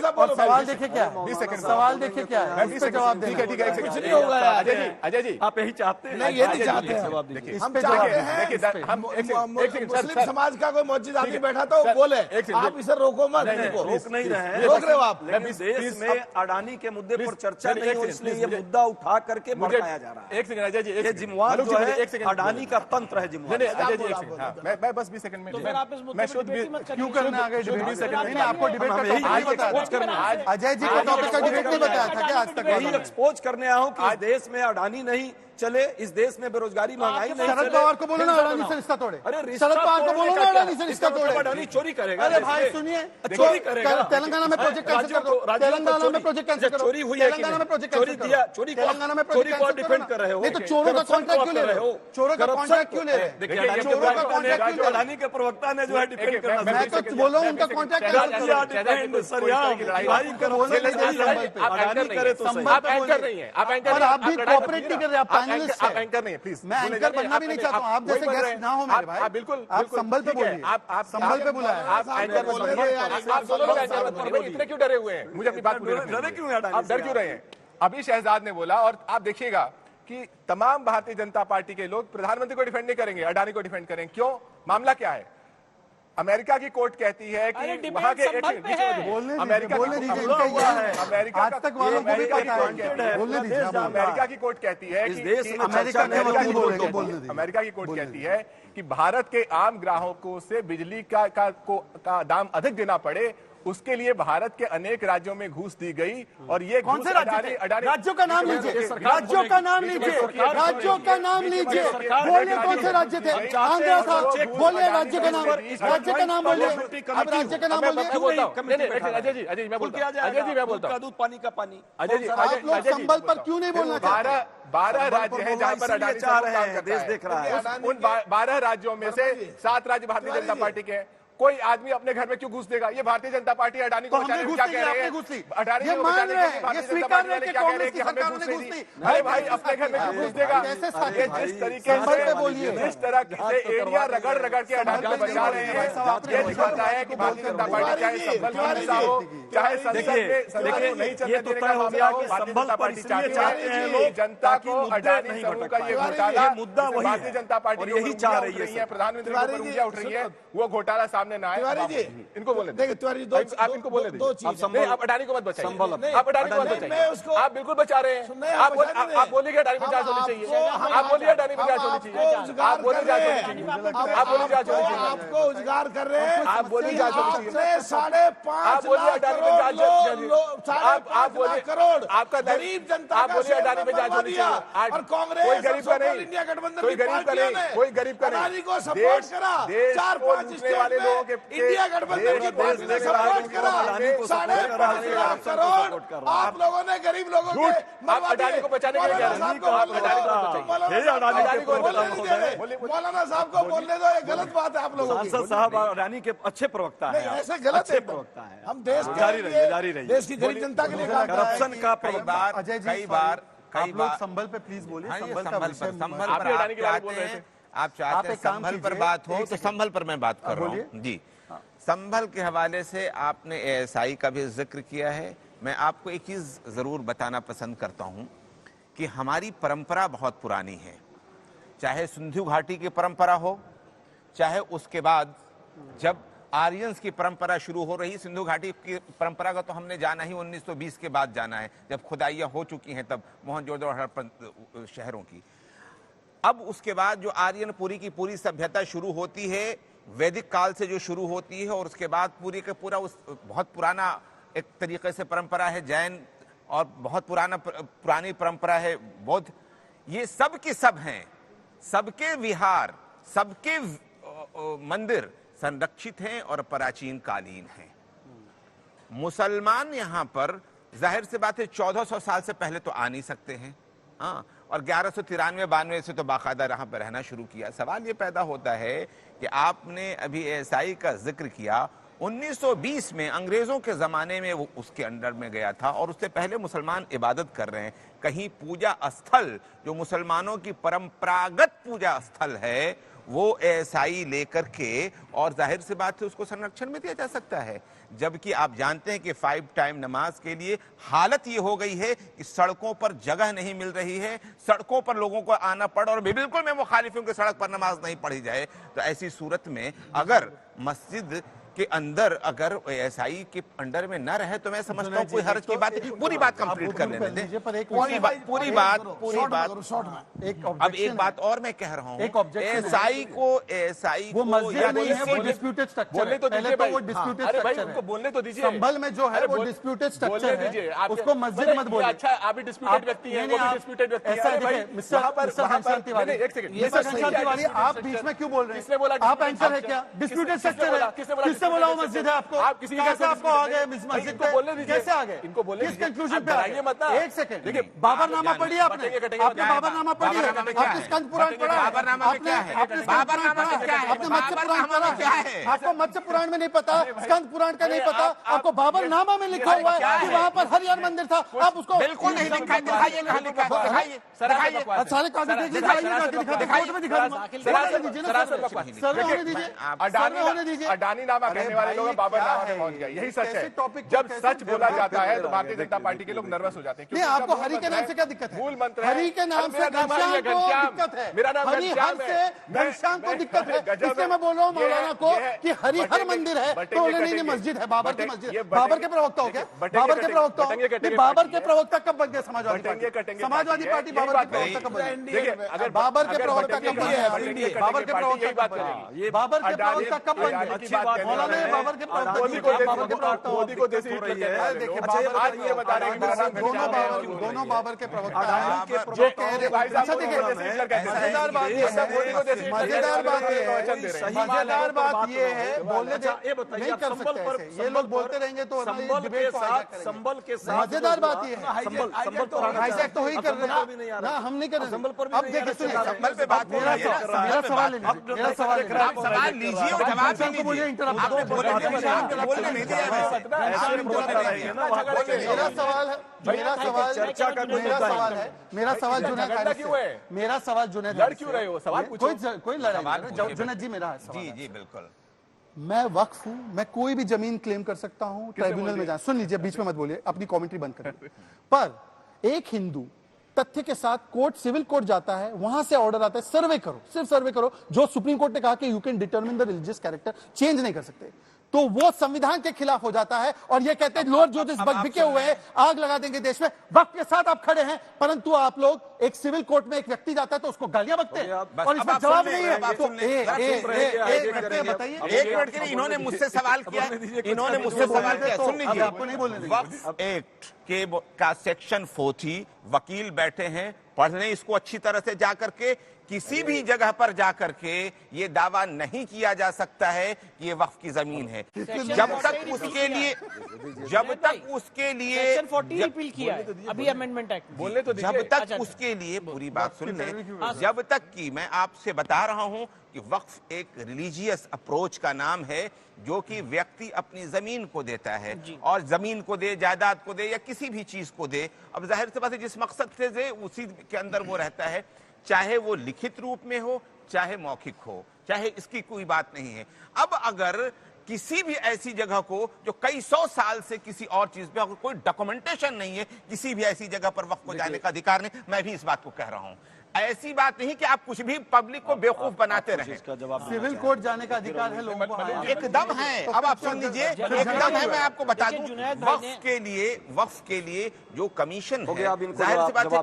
S1: और सवाल देखिए क्या है, सवाल देखिए क्या है, इस पे जवाब देना।
S3: अजय जी
S2: आप यही चाहते हैं?
S5: नहीं, ये नहीं चाहते हैं।
S2: जवाब देखिए,
S1: इस पे जवाब देना।
S3: हम
S5: मुस्लिम समाज का कोई मस्जिद आदमी बैठा तो बोले, आप इसे रोको मत।
S2: रोक नहीं रहे हैं,
S5: रोक रहे हो आप।
S2: लेकिन देश में अडानी के मुद्दे पर चर्चा नहीं हो, इसलिए ये मुद्दा उठा करके बढ़ाया जा रहा है।
S3: एक सेकंड अजय जी,
S2: ये जिम्मेवार जो है अडानी का तंत्र है जिम्मेवार।
S3: अजय जी एक सेकंड, मैं बस 20 सेकंड में,
S7: तो फिर आप इस मुद्दे
S3: मैं
S7: पे
S3: शुद्ध
S7: डिबेट ही मत करिए।
S1: क्यों करने आ गए डिबेट?
S7: नहीं,
S1: नहीं, आपको डिबेट का
S2: हम
S1: टॉपिक नहीं
S2: यही
S1: बताया
S2: एक्सपोज करने
S1: था।
S2: आए।
S1: अजय जी को टॉपिक का डिबेट नहीं बताया था क्या आज तक?
S2: यही एक्सपोज करने आया हूं कि इस देश में अडानी नहीं चले, इस देश में बेरोजगारी, महंगाई नहीं
S1: शरद
S2: चले।
S1: पवार को बोलो ना अडानी से रिश्ता तोड़े।
S2: अरे रिश्ता
S1: शरद पवार को बोलो ना अडानी से रिश्ता तोड़े।
S2: अडानी चोरी करेगा?
S1: अरे भाई सुनिए,
S2: चोरी करेगा?
S1: तेलंगाना में प्रोजेक्ट कैंसिल कर दो, तेलंगाना में प्रोजेक्ट कैंसिल करो।
S2: चोरी हुई है कि
S1: तेलंगाना में प्रोजेक्ट
S2: चोरी
S1: कैंसिल
S2: दिया,
S1: करो।
S2: चोरी
S1: तेलंगाना में
S2: चोरी
S1: प्रोजेक्ट
S2: को
S1: कैंसिल
S2: डिफेंड
S1: करो
S2: कर रहे हो।
S1: नहीं तो चोरों का कॉन्ट्रैक्ट क्यों ले रहे हो? चोरों का कॉन्ट्रैक्ट क्यों ले रहे हो?
S2: देखिए
S1: चोरों का कॉन्ट्रैक्ट क्यों ले रहे हो?
S2: अडानी के प्रवक्ता ने जो है डिफेंड करना,
S1: मैं तो बोल रहा हूं उनका कॉन्ट्रैक्ट कैंसिल करो।
S2: अडानी करे तो सही।
S3: आप एंकर नहीं है, आप एंकर
S1: और आप भी कोऑपरेट नहीं कर रहे, आप पैनलिस्ट
S3: आप
S1: हैं।
S3: एंकर नहीं है, प्लीज।
S1: मैं एंकर बनना भी नहीं चाहता हूं, आप जैसे गेस्ट ना हो मेरे भाई।
S3: आप बिल्कुल
S1: आप संभल पे बोलिए,
S3: आप
S1: संभल पे बुलाया।
S3: आप एंकर बोल रहे हैं, आप दोनों लोग एंकर मत बोलिए। इतने क्यों डरे हुए हैं? मुझे अपनी बात पूरी रखनी है।
S2: डरे क्यों हैं अडानी
S3: आप डर
S2: से?
S3: क्यों रहे हैं? अभी शहजाद ने बोला, और आप देखिएगा कि तमाम भारतीय जनता पार्टी के लोग प्रधानमंत्री को डिफेंड नहीं करेंगे, अडानी को डिफेंड करेंगे। क्यों? मामला क्या है? अमेरिका की कोर्ट कहती है
S7: अरे
S3: कि
S7: डिबेट
S3: वहां के
S7: संभल पे है।
S3: अमेरिका
S1: बोलने दीजिए,
S3: हुआ
S1: इनका
S3: है,
S1: ये
S3: अमेरिका
S1: आज तक वालों को भी
S3: अमेरिका
S1: पता
S3: की
S1: है।
S3: कोर्ट कहती है,
S1: बोलने दीजिए, आप बोलिए।
S3: अमेरिका की कोर्ट कहती है
S2: इस
S3: कि
S2: देश में
S1: अमेरिका
S2: चर्चा नहीं
S1: नहीं
S2: होगी,
S1: बोलेंगे,
S2: बोल
S1: बोलने
S2: दो।
S1: दीजिए।
S3: अमेरिका की कोर्ट कहती है कि भारत के आम ग्राहकों से बिजली का दाम अधिक देना पड़े, उसके लिए भारत के अनेक राज्यों में घूस दी गई और ये
S1: कौन से राज्य थे? राज्यों का नाम लीजिए, राज्यों का नाम लीजिए, राज्यों का नाम लीजिए, बोलिए कौन से राज्य थे? आंध्र था, बोलिए राज्य का नाम, राज्य का नाम बोलिए, अब राज्य का नाम बोलिए।
S3: अजय जी मैं बोलता हूँ,
S2: दूध पानी का पानी।
S3: अजय जी,
S1: आप लोग संबल पर क्यों नहीं बोलना चाहते?
S3: 12 राज्य हैं जहां पर अडानी
S2: चाह रहे हैं, देश देख रहा है।
S3: उन 12 राज्यों में से 7 राज्य भारतीय जनता पार्टी के हैं। कोई आदमी अपने घर में क्यों घुस देगा? ये भारतीय जनता पार्टी अडानी को बचाने में क्या कह रहे हैं? अडानी को बचाने के लिए भारतीय जनता पार्टी वाले क्या कह रहे हैं कि हमें घुस नहीं दी? अरे भाई, अपने घर में क्यों घुस देगा? ये जिस तरीके से जिस तरह से एरिया रगड़ के अडानी को बचा रहे हैं, ये दिखाता है कि भारतीय जनता पार्टी चाहे संभल का हिस्सा हो, चाहे संसद में नहीं चलने देने का मामला हो, भारतीय जनता पार्टी चाहती है जनता को अडानी समूह का ये घोटाला मुद्दा भारतीय जनता पार्टी यही चाह रही है। प्रधानमंत्री के ऊपर उंगलियां उठ रही है, वो घोटाला सामने ना आए।
S5: तिवारी जी,
S3: इनको बोले
S5: देखिए तिवारी जी,
S3: आप इनको बोले
S5: दो चीजें।
S3: नहीं, आप अडानी को मत बचाइए, आप अडानी को मत बचाइए, आप बिल्कुल बचा रहे हैं। आप बोलिए अडानी पे जांच होनी चाहिए, आप बोलिए अडानी पे जांच होनी चाहिए, आप बोलिए जांच होनी चाहिए, आप बोलिए जांच होनी चाहिए,
S5: आपको उजगार कर रहे हैं,
S3: आप बोलिए जांच होनी चाहिए,
S5: 5.5
S3: लाख
S5: करोड़
S3: आपका
S5: गरीब जनता,
S3: आप बोलिए अडानी पे जांच होनी चाहिए।
S5: और कांग्रेस
S3: कोई गरीब का नहीं,
S5: इंडिया गठबंधन
S3: कोई गरीब का नहीं, कोई गरीब का
S5: अडानी
S3: नहीं,
S5: को सपोर्ट करा। 4-5 स्टेट
S3: वाले लोगों के
S5: इंडिया गठबंधन की पार्टी ने सपोर्ट करा। 5.5 लाख करोड़ आप लोगों ने गरीब लोगों के
S3: अडानी को बचाने के लिए कह रहे हैं।
S5: मौलाना साहब को बोलने दो, ये गलत बात है आप लोगों की।
S2: सांसद साहब अडानी के अच्छे प्रवक्ता हैं,
S5: ऐसे गलत है
S2: प्रवक्ता है।
S5: हम देश
S2: जारी रहिए।
S5: देश की गरीब जनता के लिए काम कर रहे हैं।
S2: करप्शन का
S6: कई बार
S1: आप लोग संभल पे प्लीज बोलिए। संभल का विषय
S6: संभल पर आप चाहते हैं, आप चाहते हैं संभल पर बात हो तो संभल पर मैं बात कर रहा हूँ जी। संभल के हवाले से आपने एएसआई का भी जिक्र किया है। मैं आपको एक चीज जरूर बताना पसंद करता हूं कि हमारी परंपरा बहुत पुरानी है, चाहे सिंधु घाटी की परंपरा हो, चाहे उसके बाद जब आर्यंस की परंपरा शुरू हो रही। सिंधु घाटी की परंपरा का तो हमने जाना ही 1920 के बाद जाना है, जब खुदाइयां हो चुकी हैं, तब मोहनजोदड़ो और हड़प्पा शहरों की। अब उसके बाद जो आर्यनपुरी की पूरी सभ्यता शुरू होती है, वैदिक काल से जो शुरू होती है, और उसके बाद पूरी के पूरा उस बहुत पुराना एक तरीके से परंपरा है जैन, और बहुत पुरानी परंपरा है बौद्ध। ये सब के सब हैं, सबके विहार, सबके मंदिर संरक्षित हैं और प्राचीन कालीन हैं। मुसलमान यहां पर जाहिर सी बात है 1400 साल से पहले तो आ नहीं सकते हैं, हाँ, और 1193-92 से तो बाकायदा यहाँ पर रहना शुरू किया। सवाल ये पैदा होता है कि आपने अभी एएसआई का जिक्र किया, 1920 में अंग्रेजों के जमाने में वो उसके अंडर में गया था, और उससे पहले मुसलमान इबादत कर रहे हैं। कहीं पूजा स्थल जो मुसलमानों की परंपरागत पूजा स्थल है वो एएसआई लेकर के, और जाहिर सी बात है उसको संरक्षण में दिया जा सकता है। जबकि आप जानते हैं कि 5 टाइम नमाज के लिए हालत ये हो गई है कि सड़कों पर जगह नहीं मिल रही है, सड़कों पर लोगों को आना पड़, और बिल्कुल मैं मुखालिफ हूं कि सड़क पर नमाज नहीं पढ़ी जाए। तो ऐसी सूरत में अगर मस्जिद के अंदर अगर एएसआई के अंडर में न रहे तो मैं समझता हूं कोई हर्ज की बात है। पूरी बात कंप्लीट कर लेने दें, पूरी बात। अब एक बात और मैं कह रहा हूं, एएसआई को
S1: वो मस्जिद नहीं है, वो डिस्प्यूटेड स्ट्रक्चर
S3: बोलने तो दीजिए भाई,
S1: वो डिस्प्यूटेड
S3: अरे भाई
S1: स्ट्रक्चर
S3: उनको बोलने तो दीजिए।
S1: संभल में जो है वो डिस्प्यूटेड स्ट्रक्चर है, उसको मस्जिद मत बोलिए।
S3: अच्छा, आप भी डिस्प्यूटेड व्यक्ति हैं, वो भी डिस्प्यूटेड व्यक्ति हैं।
S1: ऐसा है मिस्टर घनश्याम तिवारी,
S3: एक सेकंड,
S1: मिस्टर घनश्याम तिवारी, आप बीच में क्यों बोल रहे हैं?
S3: किसने बोला
S1: आप एंसर है क्या? डिस्प्यूटेड स्ट्रक्चर है, किसने बोला वो मस्जिद है आपको?
S3: आप किसी
S1: कैसे आपको आ गए मस्जिद पे?
S3: बोलने दीजिए,
S1: कैसे आ गए?
S3: इनको बोलने
S1: किस
S3: दीजिए,
S1: कंक्लूजन पे आ
S3: डराइए मत ना।
S1: गए? एक सेकंड,
S3: देखिए,
S1: बाबरनामा पढ़ी आपने? आपने बाबरनामा पढ़ी है? आपने स्कंद पुराण पढ़ा है?
S6: बाबरनामा में क्या है?
S1: आपने बाबरनामा में क्या है? आपने मत्स्य पुराण पढ़ा
S6: क्या
S1: है?
S6: है?
S1: आपको मत्स्य पुराण में नहीं पता, स्कंद पुराण का नहीं पता, आपको बाबरनामा में लिखा हुआ है कि वहाँ पर हरिहर मंदिर था, आप उसको
S6: बिल्कुल नहीं लिखा है। दिखाइए कहाँ लिखा है, दिखाइए, दिखाइए।
S1: सारे कागज देखिए, कोर्ट में दिखा दूंगा। सर्वे होने दीजिए, सर्वे होने दीजिए।
S3: अडानी नामा कहने वाले लोग बाबरनामा में पहुंच गए, यही सच है। जब सच बोला जाता है तो भारतीय जनता पार्टी के लोग नर्वस हो जाते हैं।
S1: नहीं, आपको हरि के नाम से क्या दिक्कत है?
S3: मूल मंत्र
S1: हरि के नाम से घनश्याम को दिक्कत है।
S3: मेरा नाम
S1: हरिहर से घनश्याम को दिक्कत है, इसलिए मैं बोल रहा हूँ मौलाना को कि हरिहर मंदिर है तो उन्हें मस्जिद है, बाबर की मस्जिद है। बाबर के प्रवक्ता हो क्या? बाबर के प्रवक्ता हो? बाबर के प्रवक्ता कब बन गए समाजवादी पार्टी? समाजवादी पार्टी बाबर के प्रवक्ता कब बने? अगर बाबर के प्रवक्ता कब बने? बाबर के प्रवक्ता कब बने? बाबर के प्रवक्ता कब बन गए? में बाबर के प्रवक्ता
S3: मोदी को देसी हिटलर कहते हैं।
S1: देखिए
S3: अच्छा, ये
S1: बाबर
S3: ये बता रहे हैं कि
S1: दोनों बाबर के प्रवक्ता हैं
S3: जो कह रहे भाई साहब
S1: अच्छा देखिए मजेदार बात ये है, मजेदार बात ये है, बोलने नहीं कर सकते ऐसे। ये लोग बोलते रहेंगे तो
S2: संबल के साथ
S1: मजेदार बात ये है, हाईजैक तो ही कर रहे हैं ना, हम नहीं कर रहे। अब देखिए सुनिए, मेरा सवाल ले लीजिए, मेरा सवाल
S6: लीजिए और जवाब दीजिए।
S1: बोलिए, मेरा सवाल जुनैद से, मेरा सवाल जुनैद,
S3: लड़ क्यों रहे हो? सवाल पूछो।
S1: कोई लड़ाई नहीं, जुनैद जी मेरा सवाल
S6: जी जी बिल्कुल।
S1: मैं वक्फ हूं, मैं कोई भी जमीन क्लेम कर सकता हूं, ट्राइब्यूनल में जा। सुन लीजिए, बीच में मत बोलिए, अपनी कमेंट्री बंद करिए। पर एक हिंदू तथ्य के साथ कोर्ट, सिविल कोर्ट जाता है, वहां से ऑर्डर आता है सर्वे करो, सिर्फ सर्वे करो, जो सुप्रीम कोर्ट ने कहा कि you can determine the religious character, change नहीं कर सकते, तो वो संविधान के खिलाफ हो जाता है और ये कहते हैं लॉर्ड जजेस बिके हुए हैं, आग लगा देंगे देश में। वक्त के साथ आप खड़े हैं, परंतु आप लोग एक सिविल कोर्ट में एक व्यक्ति जाता है तो उसको गालियां बकते हैं और इसमें जवाब नहीं है। तो बताइए,
S6: एक मिनट के लिए इन्होंने मुझसे सवाल किया, इन्होंने मुझसे सवाल किया, सुन लीजिए।
S1: आपको नहीं बोलने देंगे।
S6: वक्फ एक्ट के का सेक्शन 40 वकील बैठे हैं, पढ़ने इसको अच्छी तरह से जा करके, किसी भी जगह पर जाकर के ये दावा नहीं किया जा सकता है कि ये वक्फ की जमीन है, जब तक उसके लिए
S7: सेक्शन 40 रिपील किया है अभी अमेंडमेंट एक्ट में।
S3: बोलने तो
S6: जब तक उसके लिए पूरी बात सुन ले, जब तक कि मैं आपसे बता रहा हूं कि वक्फ एक रिलीजियस अप्रोच का नाम है, जो कि व्यक्ति अपनी जमीन को देता है, और जमीन को दे, जायदाद को दे, या किसी भी चीज को दे, अब जाहिर सी बात है जिस मकसद से दे उसी के अंदर वो रहता है, चाहे वो लिखित रूप में हो, चाहे मौखिक हो, चाहे इसकी कोई बात नहीं है। अब अगर किसी भी ऐसी जगह को जो कई 100 साल से किसी और चीज पे कोई डॉक्यूमेंटेशन नहीं है, किसी भी ऐसी जगह पर वक्फ को जाने का अधिकार नहीं, मैं भी इस बात को कह रहा हूं। ऐसी बात नहीं कि आप कुछ भी पब्लिक को बेवकूफ बनाते रहे।
S1: सिविल कोर्ट जाने का अधिकार है लोगों को,
S6: एकदम है। अब आप सुन लीजिए, एकदम है। मैं आपको बता दूं, वक्फ के लिए जो कमीशन है, जाहिर सी बात है,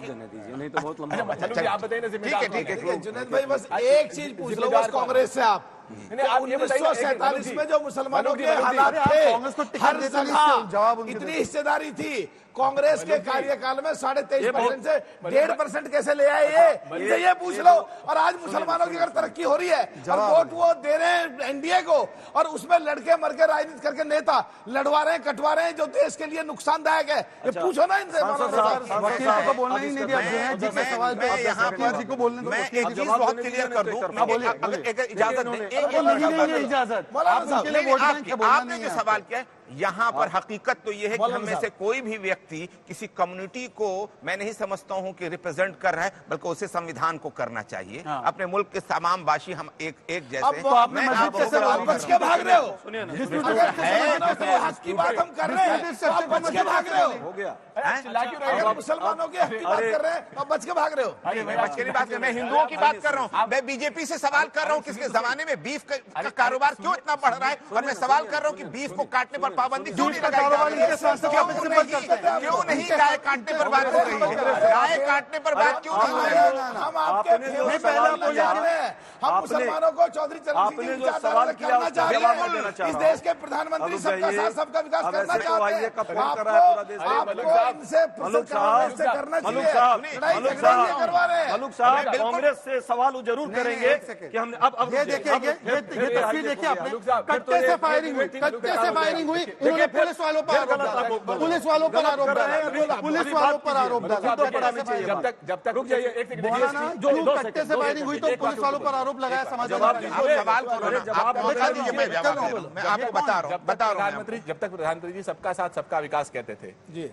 S2: नहीं तो बहुत लंबा।
S6: ठीक है
S5: जुनैद भाई, बस एक चीज पूछ लो बस कांग्रेस से आप, 1947 में जो मुसलमानों के हालात थे, हर जगह इतनी हिस्सेदारी थी, कांग्रेस के कार्यकाल में 23.5% से 1.5% कैसे ले आए ये? इनसे ये पूछ लो। और आज मुसलमानों की अगर तरक्की हो रही है और वोट वो दे रहे हैं एनडीए को, और उसमें लड़के मर के राजनीति करके नेता लड़वा रहे हैं, कटवा रहे हैं, जो देश के लिए नुकसानदायक है, ये पूछो ना इनसे।
S1: वकील को बोलना ही नहीं दिया, जुनैद जी के सवाल पे
S6: यहाँ पर
S1: को बोलने दो।
S6: मैं एक चीज बहुत क्लियर कर दूं, अगर इजाजत दें,
S1: इजाजत
S6: आपने जो सवाल किया है, यहाँ पर हकीकत तो यह है कि हम में से कोई भी व्यक्ति किसी कम्युनिटी को मैं नहीं समझता हूँ कि रिप्रेजेंट कर रहा है, बल्कि उसे संविधान को करना चाहिए। अपने मुल्क के तमाम वासी हम एक जैसे
S5: बच के भाग रहे हो, हक की बात हम कर रहे हैं, आप बच के भाग रहे हो।
S2: हो गया,
S5: मुसलमानों की हक की बात कर रहे हैं, आप बच के भाग रहे हो।
S6: मैं बच के नहीं बात कर, मैं हिंदुओं की बात कर रहा हूँ। मैं बीजेपी से सवाल कर रहा हूँ, किसके जमाने में बीफ का कारोबार क्यों इतना बढ़ रहा है, और मैं सवाल कर रहा हूँ कि बीफ को काटने पर पाबंदी क्यों नहीं लगाई जा रही है? क्यों नहीं गाय काटने पर बात हो रही है? गाय काटने पर बात क्यों नहीं हो रही है?
S5: हम आपके हम मुसलमानों को चौधरी चरण सिंह की विचारधारा में करना चाह रहे हैं। इस देश के प्रधानमंत्री सबका साथ सबका विकास करना चाहते हैं। आपको इनसे करना चाहिए, करवा रहे हैं।
S2: मलूक साहब कांग्रेस से सवाल जरूर करेंगे कि हम अब
S1: ये देखिए, ये तस्वीर देखिए आपने, कट्टे से फायरिंग हुई, कट्टे से फायरिंग हुई, इन्होंने पुलिस वालों पर आरोप डाला, पुलिस वालों पर आरोप डाला, पुलिस वालों पर आरोप डाला।
S3: जब तक रुक जाइए, एक सेकंड,
S1: जो कट्टे से फायरिंग हुई तो पुलिस वालों पर आरोप लगाया समाजवादी पार्टी।
S6: मैं आपको बता रहा हूँ,
S3: प्रधानमंत्री, जब तक प्रधानमंत्री जी सबका साथ सबका विकास कहते थे,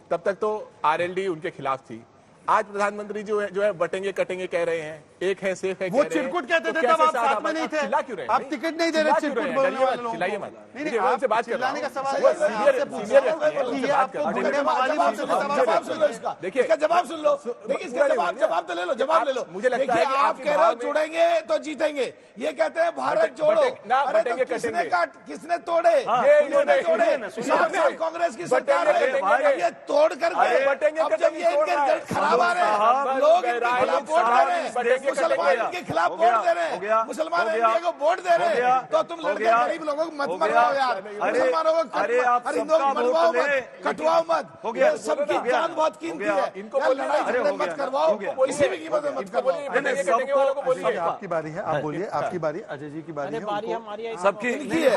S3: तब तक तो आरएलडी उनके खिलाफ थी। आज प्रधानमंत्री जो है बटेंगे कटेंगे कह रहे हैं, एक है सेफ है,
S1: वो चिरकुट कहते थे, तब आप साथ में नहीं थे,
S3: चिल्ला क्यों रहे?
S1: आप टिकट नहीं दे रहे चिरकुट बोलने वाले लोगों
S3: चिल्लाइए
S1: को।
S3: मत,
S1: नहीं, आपसे बात चिल्लाने का सवाल है,
S5: देखिए इसका जवाब सुन लो, देखिए इसका जवाब तो ले लो, जवाब ले लो।
S3: मुझे लगता है कि
S5: आप कह रहे हो जुड़ेंगे तो जीतेंगे, ये कहते हैं भारत जोड़ो। अरे तो किसने काट, किसने तोड़े? इन्होंने तोड़े। कांग्रेस की सरकार ने ये तोड़ करके, अब जब ये इनके रिजल्ट खराब रहे हैं, लोग इनके खिलाफ वोट दे रहे हैं, मुसलमान इनके खिलाफ वोट दे रहे हैं, मुसलमान इंडिया को वोट दे रहे हैं, तो तुम लड़के गरीब लोगों को मत मरवाओ यार, मुसलमानों को हिंदुओं को मरवाओ मत, कटवाओ मत, ये सबकी जान बहुत कीमती है, लड़ाई झगड़े मत करवाओ, किसी भी कीमत में मत करवाओ।
S1: आपकी बारी है, आप बोलिए, आपकी बारी, अजय जी की बारी है,
S7: बारी हमारी
S2: सबकी
S1: इनकी है,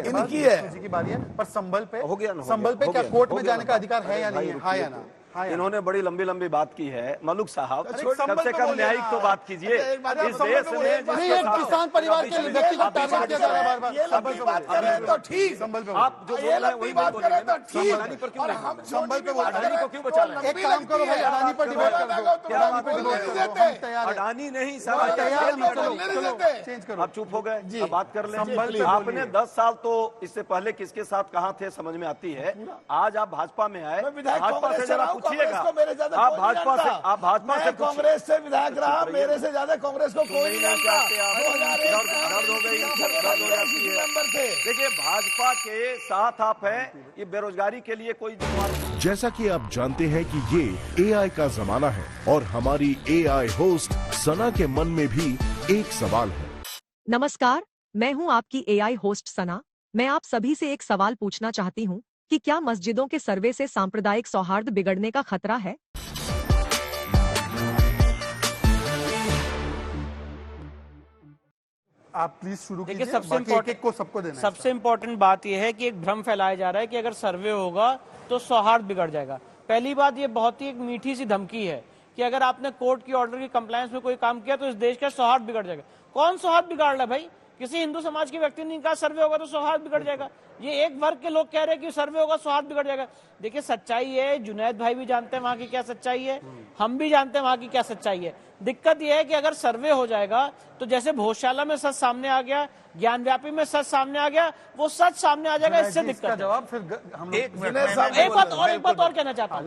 S1: इनकी है, की बारी है, पर संभल पे
S2: हो गया ना,
S1: संभल पे क्या कोर्ट में जाने का अधिकार है या नहीं है? हाँ या ना?
S2: इन्होंने बड़ी लंबी लंबी बात की है मलुक साहब,
S1: संभल
S2: कम से
S1: पे
S2: कम
S1: बोलिए
S2: न्यायिक
S1: ना।
S2: तो बात कीजिए। इस देश में
S1: नहीं, एक किसान परिवार के व्यक्ति को टारगेट किया जा रहा है बार
S5: ये लोग भी बात कर रहे हैं तो ठीक,
S1: संभल पे
S2: आप जो बोल रहे हैं वही
S5: बात कर रहे हैं तो ठीक,
S2: अडानी पर क्यों
S5: और
S2: नहीं?
S5: हम
S1: संभल पे बोल
S2: अडानी को क्यों बचा रहे हैं?
S1: एक काम करो भाई, अडानी पर डिबेट कर दो, अडानी पर डिबेट कर दो, हम तैयार हैं।
S2: अडानी नहीं
S1: हम तैयार हैं,
S2: सर,
S1: चलो चेंज करो।
S2: आप चुप हो गए, अब बात कर
S1: संभल
S2: लें।
S1: पे
S2: आपने 10 साल तो इससे पहले किसके साथ कहाँ थे समझ में आती है। आज आप भाजपा में आए, भाजपा से जरा पूछिएगा, आप भाजपा से
S5: कांग्रेस से विधायक रहा, मेरे से ज्यादा कांग्रेस को कोई नहीं जानता।
S2: दर्द हो गई, दर्द हो जाती है। देखिए भाजपा के साथ आप हैं, ये बेरोजगारी के लिए कोई जिम्मेदार।
S4: जैसा कि आप जानते हैं कि ये एआई का जमाना है और हमारी एआई होस्ट सना के मन में भी एक सवाल है।
S8: नमस्कार, मैं हूं आपकी एआई होस्ट सना। मैं आप सभी से एक सवाल पूछना चाहती हूं कि क्या मस्जिदों के सर्वे से सांप्रदायिक सौहार्द बिगड़ने का खतरा है?
S1: आप प्लीज शुरू
S7: देखिए,
S1: कीजिए,
S7: सबसे
S1: बाकी एक-एक को सबको देना है।
S7: सबसे इम्पोर्टेंट बात यह है कि एक भ्रम फैलाया जा रहा है कि अगर सर्वे होगा तो सौहार्द बिगड़ जाएगा। पहली बात, ये बहुत ही एक मीठी सी धमकी है कि अगर आपने कोर्ट की ऑर्डर की कंप्लायंस में कोई काम किया तो इस देश का सौहार्द बिगड़ जाएगा। कौन सौहार्द बिगाड़ रहा है भाई? किसी हिंदू समाज के व्यक्ति ने कहा सर्वे होगा तो सौहार्द बिगड़ जाएगा। ये एक वर्ग के लोग कह रहे हैं कि सर्वे होगा सौहार्द बिगड़ जाएगा। देखिए सच्चाई है, जुनैद भाई भी जानते हैं वहां की क्या सच्चाई है, हम भी जानते हैं वहां की क्या सच्चाई है। दिक्कत यह है कि अगर सर्वे हो जाएगा तो जैसे भोजशाला में सच सामने आ गया, ज्ञानव्यापी में सच सामने आ गया, वो सच सामने आ जाएगा। इससे दिक्कत है।
S1: जवाब फिर हम लोग
S7: एक बात और कहना चाहता हूँ,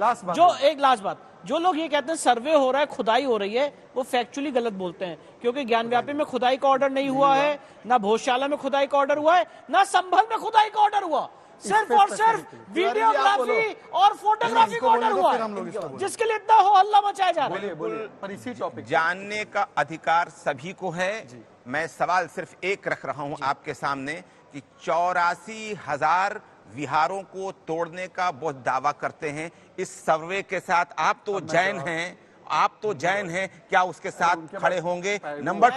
S7: एक लास्ट बात, जो लोग ये कहते हैं सर्वे हो रहा है, खुदाई हो रही है, वो फैक्चुअली गलत बोलते हैं, क्योंकि ज्ञानव्यापी में खुदाई का ऑर्डर नहीं हुआ है, ना भोजशाला में खुदाई का ऑर्डर हुआ है, ना संभल में खुदाई का ऑर्डर हुआ। सिर्फ और सिर्फ वीडियोग्राफी और फोटोग्राफी का ऑर्डर हुआ है, जिसके लिए इतना हो हल्ला मचाया जा रहा है।
S1: पर इसी टॉपिक
S6: जानने का अधिकार सभी को है। मैं सवाल सिर्फ एक रख रहा हूं आपके सामने कि 84,000 विहारों को तोड़ने का बहुत दावा करते हैं इस सर्वे के साथ। आप तो जैन हैं, क्या उसके साथ खड़े होंगे? नंबर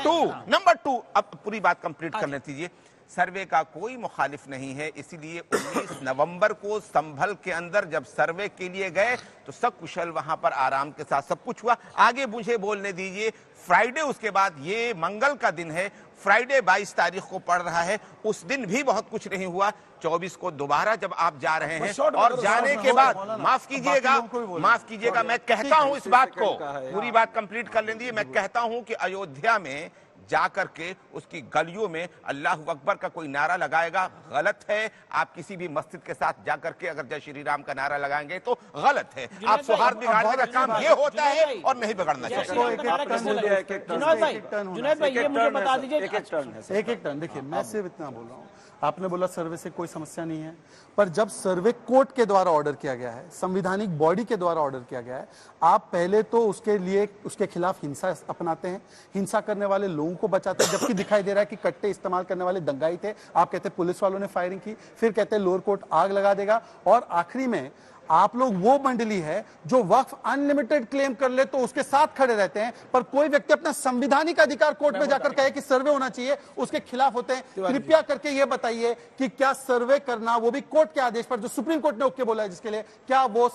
S6: टू, अब पूरी बात कंप्लीट करने दीजिए। सर्वे का कोई मुखालिफ नहीं है, इसीलिए 19 नवंबर को संभल के अंदर जब सर्वे के लिए गए तो सब कुशल वहां पर आराम के साथ सब कुछ हुआ। आगे मुझे बोलने दीजिए। फ्राइडे, उसके बाद ये मंगल का दिन है, फ्राइडे 22 तारीख को पड़ रहा है, उस दिन भी बहुत कुछ नहीं हुआ। 24 को दोबारा जब आप जा रहे हैं और जाने के बाद माफ कीजिएगा, मैं कहता हूं इस बात को, पूरी बात कंप्लीट कर लेंगे। मैं कहता हूं कि अयोध्या में जाकर के उसकी गलियों में अल्लाह अकबर का कोई नारा लगाएगा, गलत है। आप किसी भी मस्जिद के साथ जाकर के अगर जय श्री राम का नारा लगाएंगे तो गलत है। आप सौहार्द बिगाड़ने का काम ये होता है और नहीं बिगाड़ना चाहिए।
S7: जुनैद भाई, ये मुझे बता दीजिए,
S1: एक टर्न। देखिए, मैं सिर्फ इतना बोल रहा हूँ, आपने बोला सर्वे से कोई समस्या नहीं है, पर जब सर्वे कोर्ट के द्वारा ऑर्डर किया गया है, संवैधानिक बॉडी के द्वारा ऑर्डर किया गया है, आप पहले तो उसके खिलाफ हिंसा अपनाते हैं, हिंसा करने वाले लोगों को बचाते हैं, जबकि दिखाई दे रहा है कि कट्टे इस्तेमाल करने वाले दंगाई थे। आप कहते हैं पुलिस वालों ने फायरिंग की, फिर कहते हैं लोअर कोर्ट आग लगा देगा, और आखिरी में आप लोग वो मंडली है जो वक्फ अनलिमिटेड क्लेम कर ले तो उसके साथ खड़े रहते हैं, पर कोई व्यक्ति अपना संवैधानिक अधिकार कोर्ट में जाकर कहे कि सर्वे होना चाहिए, उसके खिलाफ होते हैं। कृपया करके ये बताइए कि क्या सर्वे करना, वो भी कोर्ट के आदेश पर, जो सुप्रीम कोर्ट ने ओके बोला है जिसके लिए, क्या वो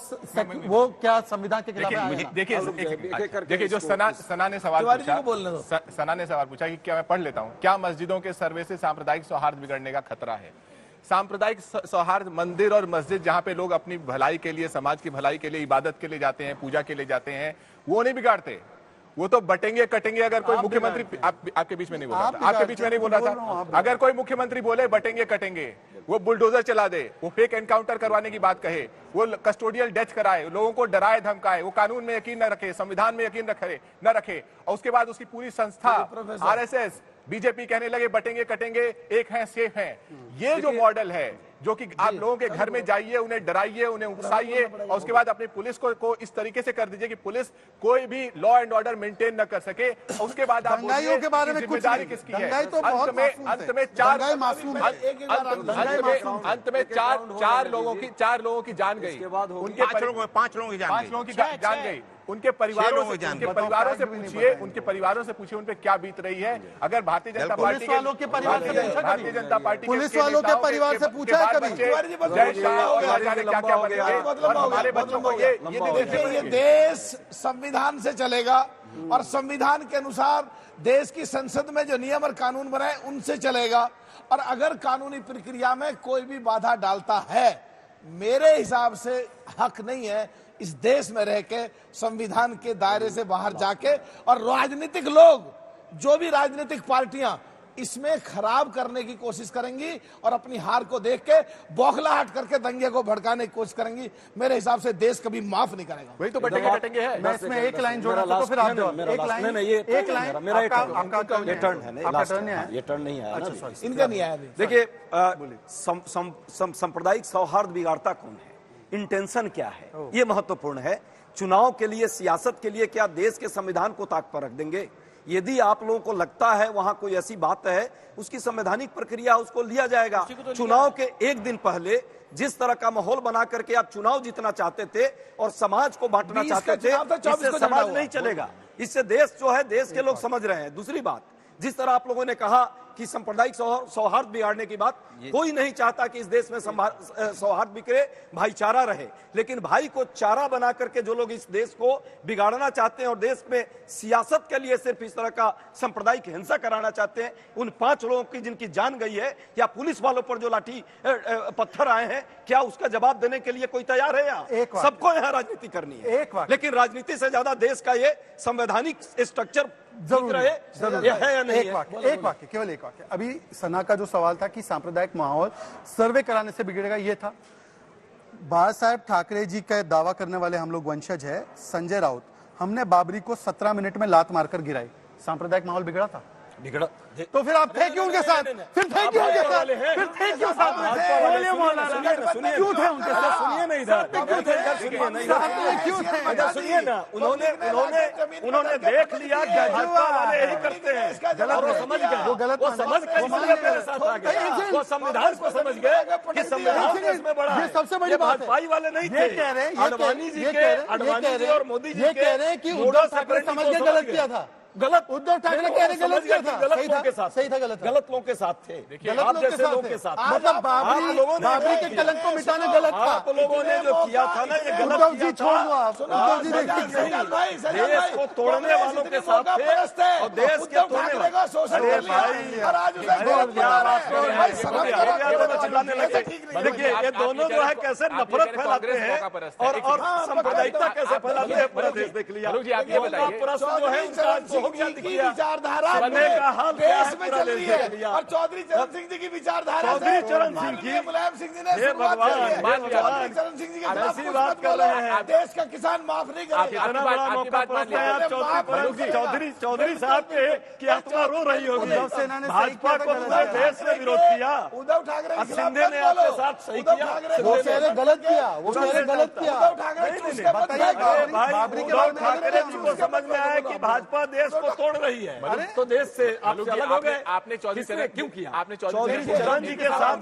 S1: क्या संविधान के खिलाफ है?
S3: देखिए, जो सना ने सवाल पूछा कि क्या, मैं पढ़ लेता हूं, क्या मस्जिदों के सर्वे से सांप्रदायिक सौहार्द बिगड़ने का खतरा है? सांप्रदायिक सौहार्द, मंदिर और मस्जिद जहां पे लोग अपनी भलाई के लिए, समाज की भलाई के लिए, इबादत के लिए जाते हैं, पूजा के लिए जाते हैं, वो नहीं बिगाड़ते। वो तो बटेंगे कटेंगे। अगर कोई मुख्यमंत्री, आपके बीच में नहीं बोल रहा था, आपके बीच में नहीं बोल रहा था, अगर कोई मुख्यमंत्री बोले बटेंगे कटेंगे, वो बुलडोजर चला दे, वो फेक एनकाउंटर करवाने की बात कहे, वो कस्टोडियल डेथ कराए, लोगों को डराए धमकाए, वो कानून में यकीन न रखे, संविधान में यकीन न रखे, और उसके बाद उसकी पूरी संस्था आरएसएस बीजेपी कहने लगे बटेंगे कटेंगे एक हैं सेफ हैं। ये जो मॉडल है जो कि आप लोगों के घर में जाइए, उन्हें डराइए, उन्हें उकसाइए और उसके बाद अपनी पुलिस को इस तरीके से कर दीजिए कि पुलिस कोई भी लॉ एंड ऑर्डर मेंटेन न कर सके। उसके बाद आप
S1: दंगाइयों के बारे में कुछ
S3: जिम्मेदारी
S1: नहीं।
S3: किसकी है?
S1: दंगाई तो बहुत
S3: अंत में चार लोगों की जान गई, उनके
S6: 5 लोगों की जान गई।
S3: 5 लोगों की जान गई। उनके परिवारों से पूछिए, उनके परिवारों से पूछिए उन पे क्या बीत रही है। अगर भारतीय जनता पार्टी
S1: पुलिस वालों के परिवार से पूछा,
S3: भारतीय जनता पार्टी
S1: पुलिस वालों के परिवार से पूछा है कभी?
S3: जय शाह और ना जाने क्या क्या बनेंगे और हमारे बच्चों को ये
S5: देखिए, ये देश संविधान से चलेगा और संविधान के अनुसार देश की संसद में जो नियम और कानून बनाए उनसे चलेगा। और अगर कानूनी प्रक्रिया में कोई भी बाधा डालता है, मेरे हिसाब से हक नहीं है इस देश में रह के संविधान के दायरे से बाहर जाके। और राजनीतिक लोग, जो भी राजनीतिक पार्टियां इसमें खराब करने की कोशिश करेंगी और अपनी हार को देख के बौखलाहट करके दंगे को भड़काने की कोशिश करेंगी, मेरे हिसाब से देश कभी माफ नहीं करेगा।
S3: वही तो बटेंगे कटेंगे है।
S1: मैं इसमें एक लाइन जोड़ा था तो फिर आप एक लाइन
S2: मेरा
S1: आपका
S2: टर्न है,
S1: टर्न
S2: ये टर्न नहीं आया ना।
S5: इनका नहीं आया।
S2: देखिए, सांप्रदायिक सौहार्द बिगाड़ता कौन है, इंटेंशन क्या है, ये महत्वपूर्ण है। चुनाव के लिए, सियासत के लिए क्या देश के संविधान को ताक पर रख देंगे? यदि आप लोगों को लगता है वहां कोई ऐसी बात है, उसकी संवैधानिक प्रक्रिया, उसको लिया जाएगा। चुनाव के एक दिन पहले जिस तरह का माहौल बना करके आप चुनाव जीतना चाहते थे और समाज को बांटना चाहते थे, इससे समाज नहीं चलेगा। इससे देश जो है, देश के लोग समझ रहे हैं। दूसरी बात, जिस तरह आप लोगों ने कहा कि सांप्रदायिक सौहार्द बिगाड़ने की बात, कोई नहीं चाहता कि इस देश में सौहार्द बिखरे, भाईचारा रहे। लेकिन भाई को चारा बना करके जो लोग इस देश को बिगाड़ना चाहते हैं और देश में सियासत के लिए सिर्फ इस तरह का सांप्रदायिक हिंसा कराना चाहते हैं, उन 5 लोगों की जिनकी जान गई है, या पुलिस वालों पर जो लाठी पत्थर आए हैं, क्या उसका जवाब देने के लिए कोई तैयार है? या सबको यहाँ राजनीति करनी है, लेकिन राजनीति से ज्यादा देश का ये संवैधानिक स्ट्रक्चर जरूर है या नहीं?
S1: एक वाक्य, केवल एक वाक्य। अभी सना का जो सवाल था कि सांप्रदायिक माहौल सर्वे कराने से बिगड़ेगा, ये था। बाला साहेब ठाकरे जी का दावा करने वाले हम लोग वंशज है संजय राउत, हमने बाबरी को 17 मिनट में लात मारकर गिराई, सांप्रदायिक माहौल बिगड़ा था?
S2: बिगड़ा।
S1: तो फिर आप थे क्यों उनके साथ? फिर थे क्यों उनके साथ? फिर थे क्यों साथ?
S2: बोलिए मौलाना, क्यों थे उनके साथ? सुनिए नहीं इधर, क्यों थे इधर? सुनिए नहीं
S1: क्यों थे?
S2: इधर सुनिए ना। उन्होंने देख लिया कि भाजपा वाले यही करते हैं, गलत वो समझ गए, वो समझ के इसलिए मेरे साथ आ गए। वो संविधान को समझ गए कि संविधान इसमें बड़ा है।
S1: ये सबसे बड़ी बात है।
S2: भाजपा वाले नहीं थे,
S1: कह रहे हैं,
S2: अडवाणी जी और मोदी जी
S1: ये कह रहे हैं कि उद्धव ठाकरे समझ के गलत किया था।
S2: गलत
S1: उद्धव ठाकरे कह रहे गलत किया था।
S2: गलत लोगों के साथ,
S1: सही था, गलत
S2: लोगों के साथ थे, आप जैसे लोगों के साथ।
S1: मतलब बाबरी के कलंक को मिटाना गलत था।
S2: आप लोगों ने जो किया था ना, ये गलत।
S1: उद्धव जी छोड़ दो आप, उद्धव जी
S2: देश को तोड़ने वालों के साथ थे और देश के तोड़ने वाले। देखिए, ये दोनों जो है कैसे नफरत फैलाते हैं और सांप्रदायिकता कैसे फैलाते हैं, पूरा देश देख लिया। प्रश्न जो है विचारधारा
S5: देश में चल रही है और चौधरी चरण सिंह जी की विचारधारा,
S2: चौधरी चरण सिंह की,
S5: मुलायम सिंह जी ने चौधरी चरण सिंह जी के खिलाफ बात कर रहे हैं। देश का किसान माफ नहीं करेगा।
S2: कितना बड़ा मौका पड़ता है आप चौधरी साहब पे कि आत्मा रो रही होगी। भाजपा को पूरे देश में विरोध किया,
S5: उद्धव ठाकरे
S2: शिंदे ने आपके साथ सही किया,
S1: वो कह रहे गलत किया, वो कह रहे गलत किया।
S5: उद्धव
S2: ठाकरे जी को समझ में आया कि भाजपा देश को तोड़ रही है, तो देश से आप अलग हो गए।
S3: आपने चौधरी
S2: क्यों किया?
S3: आपने
S2: चौधरी चरण जी के साथ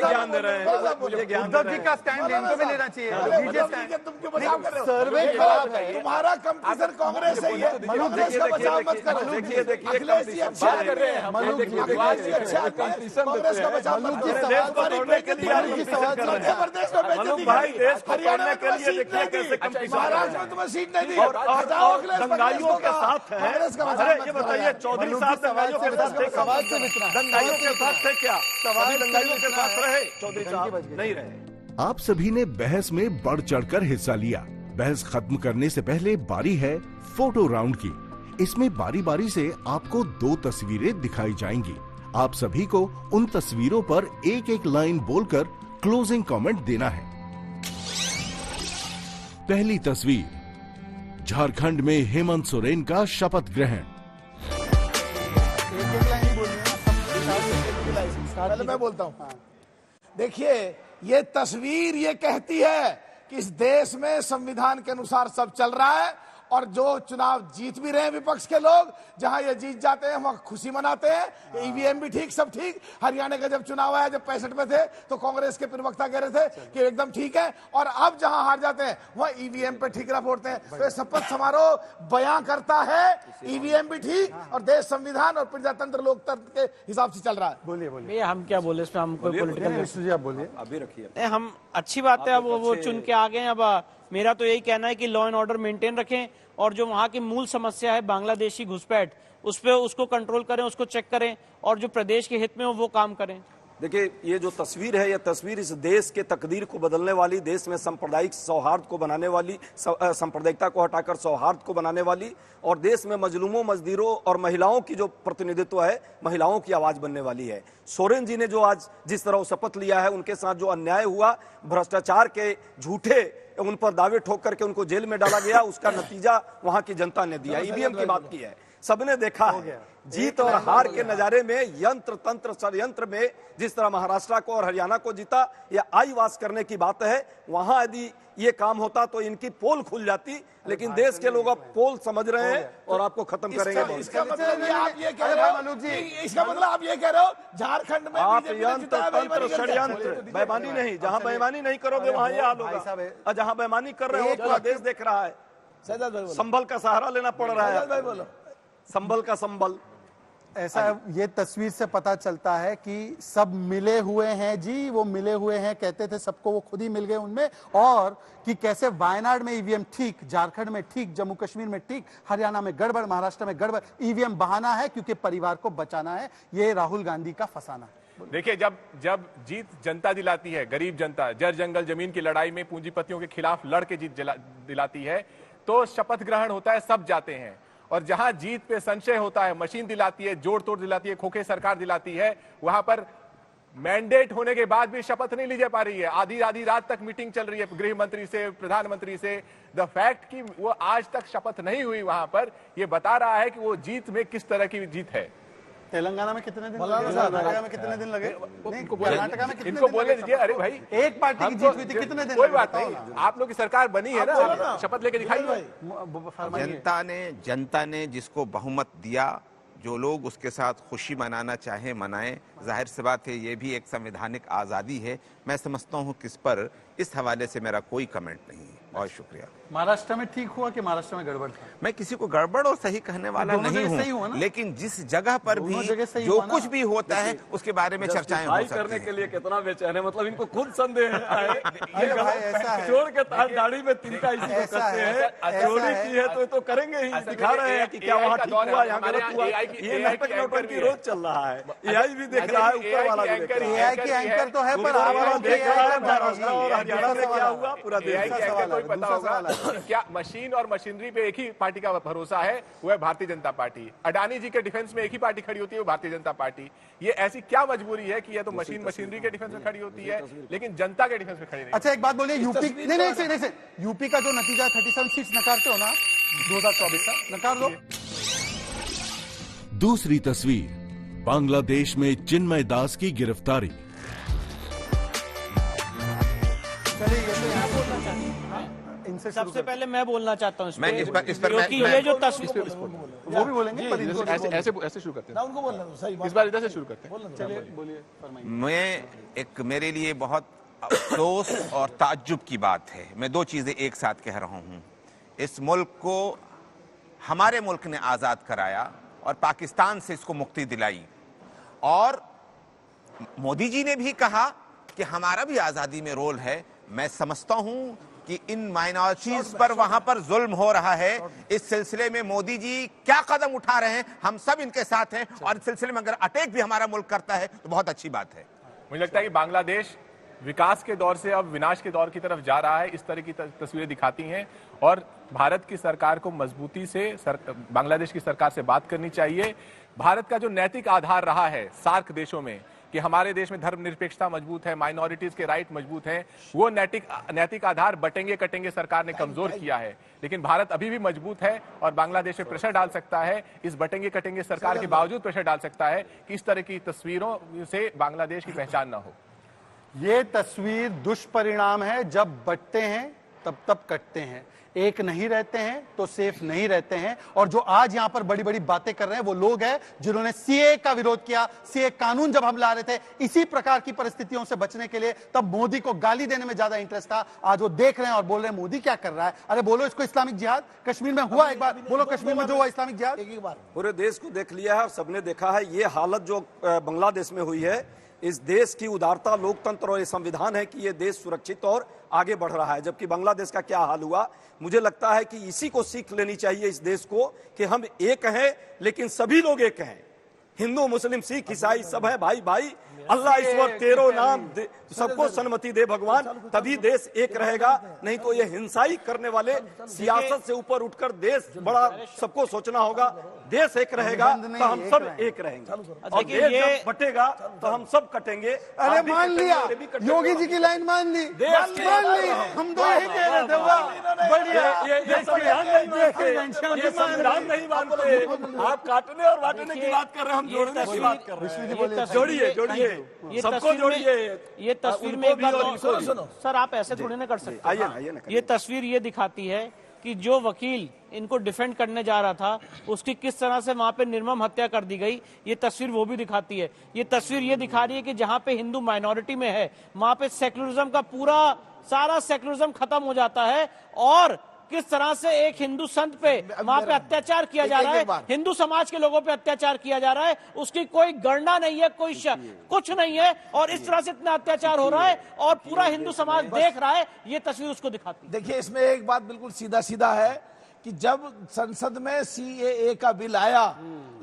S2: ज्ञान दे रहे हैं।
S1: उद्धव जी का स्टैंड इनको भी लेना चाहिए।
S5: सर्वे खराब है, तुम्हारा कंपटीशन कांग्रेस से ही है। देश का बचाव मत करो। अखिलेश जी अच्छा कर रहे हैं, कांग्रेस का बचाव मत करो।
S2: देश को तोड़ने के लिए भाई, देश को तोड़ने के लिए देखिए कैसे
S5: महाराष्ट्र में तुम्हें सीट नहीं दी
S2: और दंगाइयों के साथ है। अरे ये बताइए, चौधरी साहब दंगाइयों के साथ थे, दंगाइयों के साथ थे क्या? दंगाइयों के साथ रहे चौधरी साहब? नहीं रहे।
S4: आप सभी ने बहस में बढ़ चढ़कर हिस्सा लिया। बहस खत्म करने से पहले बारी है फोटो राउंड की। इसमें बारी बारी से आपको 2 तस्वीरें दिखाई जाएंगी। आप सभी को उन तस्वीरों पर एक एक लाइन बोलकर क्लोजिंग कमेंट देना है। पहली तस्वीर, झारखंड में हेमंत सोरेन का शपथ ग्रहण।
S5: पहले मैं बोलता हूं। देखिए, ये तस्वीर ये कहती है कि इस देश में संविधान के अनुसार सब चल रहा है, और जो चुनाव जीत भी रहे हैं विपक्ष के लोग, जहां ये जीत जाते हैं वहां खुशी मनाते हैं। ईवीएम भी ठीक, सब ठीक। हरियाणा का जब चुनाव आया, जब 65 में थे, तो कांग्रेस के प्रवक्ता कह रहे थे कि एकदम ठीक है, और अब जहां हार जाते हैं वहां ईवीएम पे ठीकरा फोड़ते हैं। तो ये शपथ समारोह बयां करता है ईवीएम भी ठीक और देश संविधान और प्रजातंत्र लोकतंत्र के हिसाब से चल रहा है।
S1: बोलिए
S7: भैया हम क्या बोले इसमें, हम कोई पॉलिटिकल
S1: आप बोलिए।
S2: अभी रखिए।
S7: नहीं, हम अच्छी बात है, अब वो चुन के आ गए हैं। अब मेरा तो यही कहना है कि लॉ एंड ऑर्डर मेंटेन रखें, और जो वहां की मूल समस्या है बांग्लादेशी घुसपैठ, उस पे उसको कंट्रोल करें, उसको चेक करें, और जो प्रदेश के हित में हो वो काम करें।
S2: देखिए, ये जो तस्वीर है, ये तस्वीर इस देश के तकदीर को बदलने वाली, देश में सांप्रदायिक सौहार्द को बनाने वाली, सांप्रदायिकता को हटाकर सौहार्द को बनाने वाली, और देश में मजलूमों, मजदूरों और महिलाओं की जो प्रतिनिधित्व है, महिलाओं की आवाज बनने वाली है। सोरेन जी ने जो आज जिस तरह शपथ लिया है, उनके साथ जो अन्याय हुआ, भ्रष्टाचार के झूठे उन पर दावे ठोक करके उनको जेल में डाला गया, उसका नतीजा वहां की जनता ने दिया। ईवीएम की बात की है, सबने देखा है। जीत और हार के नजारे में, यंत्र तंत्र षड्यंत्र में जिस तरह महाराष्ट्र को और हरियाणा को जीता, यह आईवास करने की बात है। वहां यदि ये काम होता तो इनकी पोल खुल जाती, लेकिन देश के लोग अब पोल समझ रहे हैं और आपको खत्म करेंगे।
S5: इसका मतलब आप ये कह रहे हो झारखंड में
S2: आप यंत्र तंत्र षड्यंत्र, बेईमानी नहीं, जहां बेईमानी नहीं करोगे वहां ये हाल होगा, और जहां बेईमानी कर रहे हो पूरा देश देख रहा है। संभल का सहारा लेना पड़ रहा है, संभल का संभल।
S1: ऐसा ये तस्वीर से पता चलता है कि सब मिले हुए हैं जी, वो मिले हुए हैं कहते थे, सबको वो खुद ही मिल गए उनमें। और कि कैसे वायनाड में ईवीएम ठीक, झारखंड में ठीक, जम्मू कश्मीर में ठीक, हरियाणा में गड़बड़, महाराष्ट्र में गड़बड़। ईवीएम बहाना है क्योंकि परिवार को बचाना है, ये राहुल गांधी का फसाना है।
S3: देखिए, जब जीत जनता दिलाती है, गरीब जनता जर जंगल जमीन की लड़ाई में पूंजीपतियों के खिलाफ लड़ के जीत दिलाती है, तो शपथ ग्रहण होता है, सब जाते हैं। और जहां जीत पे संशय होता है, मशीन दिलाती है, जोड़ तोड़ दिलाती है, खोखे सरकार दिलाती है, वहां पर मैंडेट होने के बाद भी शपथ नहीं ली जा पा रही है। आधी आधी रात तक मीटिंग चल रही है गृह मंत्री से, प्रधानमंत्री से। द फैक्ट कि वो आज तक शपथ नहीं हुई वहां पर, ये बता रहा है कि वो जीत में किस तरह की जीत है।
S1: तेलंगाना में कितने दिन लगे? कर्नाटका में कितने दिन लगे? कर्नाटका में कितने
S3: इनको बोलने दीजिए। अरे भाई,
S1: एक पार्टी की जीत हुई थी, कितने दिन?
S3: कोई बात नहीं, आप लोग की सरकार बनी है ना, शपथ लेके दिखाइए।
S6: जनता ने जिसको बहुमत दिया, जो लोग उसके साथ खुशी मनाना चाहे मनाएं। जाहिर सी बात है, ये भी एक संवैधानिक आज़ादी है। मैं समझता हूँ कि इस पर इस हवाले से मेरा कोई कमेंट नहीं है। बहुत शुक्रिया।
S1: महाराष्ट्र में ठीक हुआ कि महाराष्ट्र में गड़बड़ था?
S6: मैं किसी को गड़बड़ और सही कहने वाला नहीं हूँ, लेकिन जिस जगह पर भी जो कुछ भी होता है उसके बारे में चर्चाएं हो सकती
S2: करने के लिए कितना बेचैन है, मतलब इनको खुद संदेह है।
S1: ऐसा है,
S2: जोड़ के दाढ़ी में तिनका इसी को करते हैं, चोरी की है तो करेंगे ही, दिखा रहे हैं कि क्या वहाँ ठीक हुआ, यहाँ गलत हुआ। ये नाटक नौटंकी रोज चल रहा है, एआई भी देख रहा है, ऊपर वाला भी देख रहा है।
S1: एआई की एंकर तो है, पर आप
S2: देख रहा है महाराष्ट्र और हरियाणा में क्या हुआ, पूरा देश का सवाल है।
S3: पता होगा क्या मशीन और मशीनरी पे एक ही पार्टी का भरोसा है, वो है भारतीय जनता पार्टी। अडानी जी के डिफेंस में एक ही पार्टी खड़ी होती है, वो भारतीय जनता पार्टी। ये ऐसी क्या मजबूरी है कि ये तो मशीनरी के डिफेंस में खड़ी होती है, लेकिन जनता के डिफेंस में खड़ी नहीं।
S1: अच्छा, एक बात बोलिए, यूपी नहीं, यूपी का जो नतीजा 37 सीट्स नकारते हो ना 2024 का, नकार दो।
S4: दूसरी तस्वीर, बांग्लादेश में चिन्मय दास की गिरफ्तारी।
S7: सबसे पहले मैं बोलना चाहता हूँ
S6: मैं इस पर
S7: क्योंकि ये जो तस्वीर,
S1: वो भी बोलेंगे, पर
S3: ऐसे शुरू करते हैं, उनको बोलना दो, सही बात। इस बार इधर से शुरू करते हैं।
S1: चलिए बोलिए, फरमाइए।
S6: मेरे लिए बहुत अफसोस और ताज्जुब की बात है। मैं दो चीजें एक साथ कह रहा हूं। इस मुल्क को हमारे मुल्क ने आजाद कराया और पाकिस्तान से इसको मुक्ति दिलाई, और मोदी जी ने भी कहा कि हमारा भी आजादी में रोल है। मैं समझता हूं कि इन माइनॉरिटीज पर वहां पर जुल्म हो रहा है। इस सिलसिले में मोदी जी क्या कदम उठा रहे हैं, हम सब इनके साथ हैं, और इस सिलसिले में अगर अटैक भी हमारा मुल्क करता है तो बहुत अच्छी बात है।
S3: मुझे लगता है कि बांग्लादेश विकास के दौर से अब विनाश के दौर की तरफ जा रहा है, इस तरह की तस्वीरें दिखाती हैं। और भारत की सरकार को मजबूती से बांग्लादेश की सरकार से बात करनी चाहिए। भारत का जो नैतिक आधार रहा है सार्क देशों में कि हमारे देश में धर्मनिरपेक्षता मजबूत है, माइनॉरिटीज के राइट मजबूत हैं, वो नैतिक आधार बटेंगे कटेंगे सरकार ने कमजोर किया है। लेकिन भारत अभी भी मजबूत है और बांग्लादेश पे प्रेशर डाल सकता है, इस बटेंगे कटेंगे सरकार के बावजूद प्रेशर डाल सकता है कि इस तरह की तस्वीरों से बांग्लादेश की पहचान ना हो।
S1: ये तस्वीर दुष्परिणाम है, जब बटते हैं तब कटते हैं, एक नहीं रहते हैं तो सेफ नहीं रहते हैं। और जो आज यहां पर बड़ी बड़ी बातें कर रहे हैं वो लोग हैं जिन्होंने सीए का विरोध किया। सीए कानून जब हम ला रहे थे इसी प्रकार की परिस्थितियों से बचने के लिए, तब मोदी को गाली देने में ज्यादा इंटरेस्ट था। आज वो देख रहे हैं और बोल रहे हैं मोदी क्या कर रहा है। अरे बोलो इसको इस्लामिक जिहाद। कश्मीर में हुआ, एक बार बोलो कश्मीर में जो हुआ इस्लामिक जिहाद,
S5: एक बार
S2: पूरे देश को देख लिया है और सबने देखा है। ये हालत जो बांग्लादेश में हुई है, इस देश की उदारता, लोकतंत्र और ये संविधान है कि ये देश सुरक्षित और आगे बढ़ रहा है। जबकि बांग्लादेश का क्या हाल हुआ, मुझे लगता है कि इसी को सीख लेनी चाहिए इस देश को कि हम एक हैं लेकिन सभी लोग एक हैं। हिंदू, मुस्लिम, सिख, ईसाई सब है भाई भाई। अल्लाह ईश्वर तेरो नाम सबको सन्मति दे भगवान, तभी देश एक रहेगा। नहीं तो ये हिंसाई करने वाले सियासत से ऊपर उठकर देश बड़ा सबको सोचना होगा। देश एक रहेगा तो हम सब एक रहेंगे, और देश जब बटेगा तो हम सब कटेंगे।
S1: अरे मान लिया, योगी जी की लाइन मान ली, मान ली। हम तो यही कह रहे थे, वाह बढ़िया।
S2: ये संविधान नहीं मानते, ये संविधान नहीं मानते। आप काटने और बांटने की बात कर रहे हैं, हम जोड़ने की बात कर रहे हैं। जोड़िए जोड़िए, सबको जोड़िए।
S7: ये तस्वीर में एक बात सुनो सर, आप ऐसे थोड़ी ना कर सकते।
S2: आइए ना,
S7: ये तस्वीर ये दिखाती है कि जो वकील इनको डिफेंड करने जा रहा था उसकी किस तरह से वहां पे निर्मम हत्या कर दी गई। ये तस्वीर वो भी दिखाती है। ये तस्वीर ये दिखा रही है कि जहां पे हिंदू माइनॉरिटी में है वहां पे सेक्युलरिज्म का पूरा सारा सेक्युलरिज्म खत्म हो जाता है, और किस तरह से एक हिंदू संत पे वहां पे अत्याचार किया जा रहा है, हिंदू समाज के लोगों पे अत्याचार किया जा रहा है, उसकी कोई गणना नहीं है, कोई कुछ नहीं है। और इस तरह से इतना अत्याचार हो रहा है और पूरा हिंदू समाज देख रहा है। ये तस्वीर उसको दिखाती है।
S5: देखिए, इसमें एक बात बिल्कुल सीधा सीधा है कि जब संसद में सीएए का बिल आया,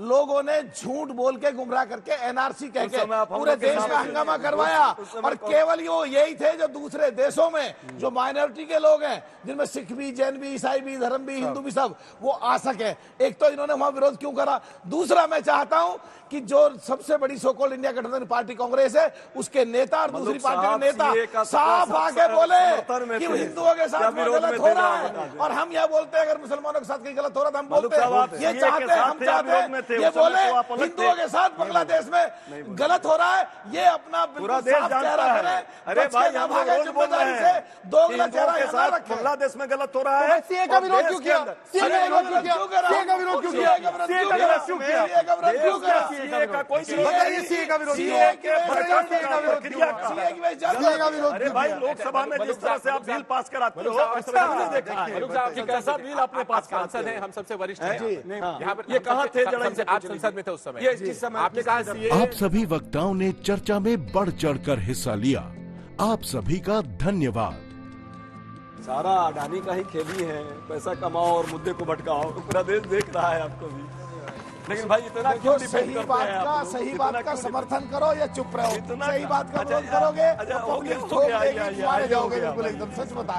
S5: लोगों ने झूठ बोल के गुमराह करके एनआरसी कह के पूरे देश में हंगामा करवाया। और केवल वो यही थे जो दूसरे देशों में जो माइनॉरिटी के लोग हैं, जिनमें सिख भी, जैन भी, ईसाई भी, धर्म भी, हिंदू भी, सब वो आ सके। एक तो इन्होंने वहां विरोध क्यों करा। दूसरा, मैं चाहता हूं कि जो सबसे बड़ी सोकॉल्ड इंडिया गठबंधन पार्टी कांग्रेस है, उसके नेता और दूसरी पार्टी के नेता साफ आके बोले कि हिंदुओं के साथ गलत हो रहा है। और हम यह बोलते हैं अगर मुसलमानों के साथ कहीं गलत हो रहा है तो हम बोलते हैं ये चाहते हैं, हम चाहते हैं ये बोले हिंदुओं के साथ बांग्लादेश में गलत हो रहा है। ये अपना
S2: पूरा देश जानता है। अरे भाई, हम रोज बोल रहे हैं
S5: दोगला चेहरा
S2: के साथ बांग्लादेश में गलत हो रहा है।
S1: सीए का विरोध क्यों किया? सीए का विरोध क्यों किया? सीए का विरोध क्यों किया?
S2: सीए का विरोध क्यों किया?
S5: सीए का विरोध क्यों किया?
S2: सीए का कोई
S1: बताइए, सीए का विरोध क्यों?
S2: अरे भाई, लोकसभा में जिस तरह से आप बिल पास कराते हो, हमने देखा है कि कैसा बिल आपने पास करा।
S3: सांसद हैं, हम सबसे वरिष्ठ हैं यहाँ पर।
S2: ये कहाँ थे?
S3: आप संसद में थे उस समय, आपने कहा
S4: आप सभी वक्ताओं ने चर्चा में बढ़ चढ़कर हिस्सा लिया। आप सभी का धन्यवाद।
S2: सारा अडानी का ही खेल ही है, पैसा कमाओ और मुद्दे को भटकाओ। पूरा देश देख रहा है आपको भी। लेकिन भाई इतना क्यों
S5: सही बात का समर्थन करो या चुप रहो। सही बात का विरोध करोगे तो मारे जाओगे। बिल्कुल एकदम सच बता।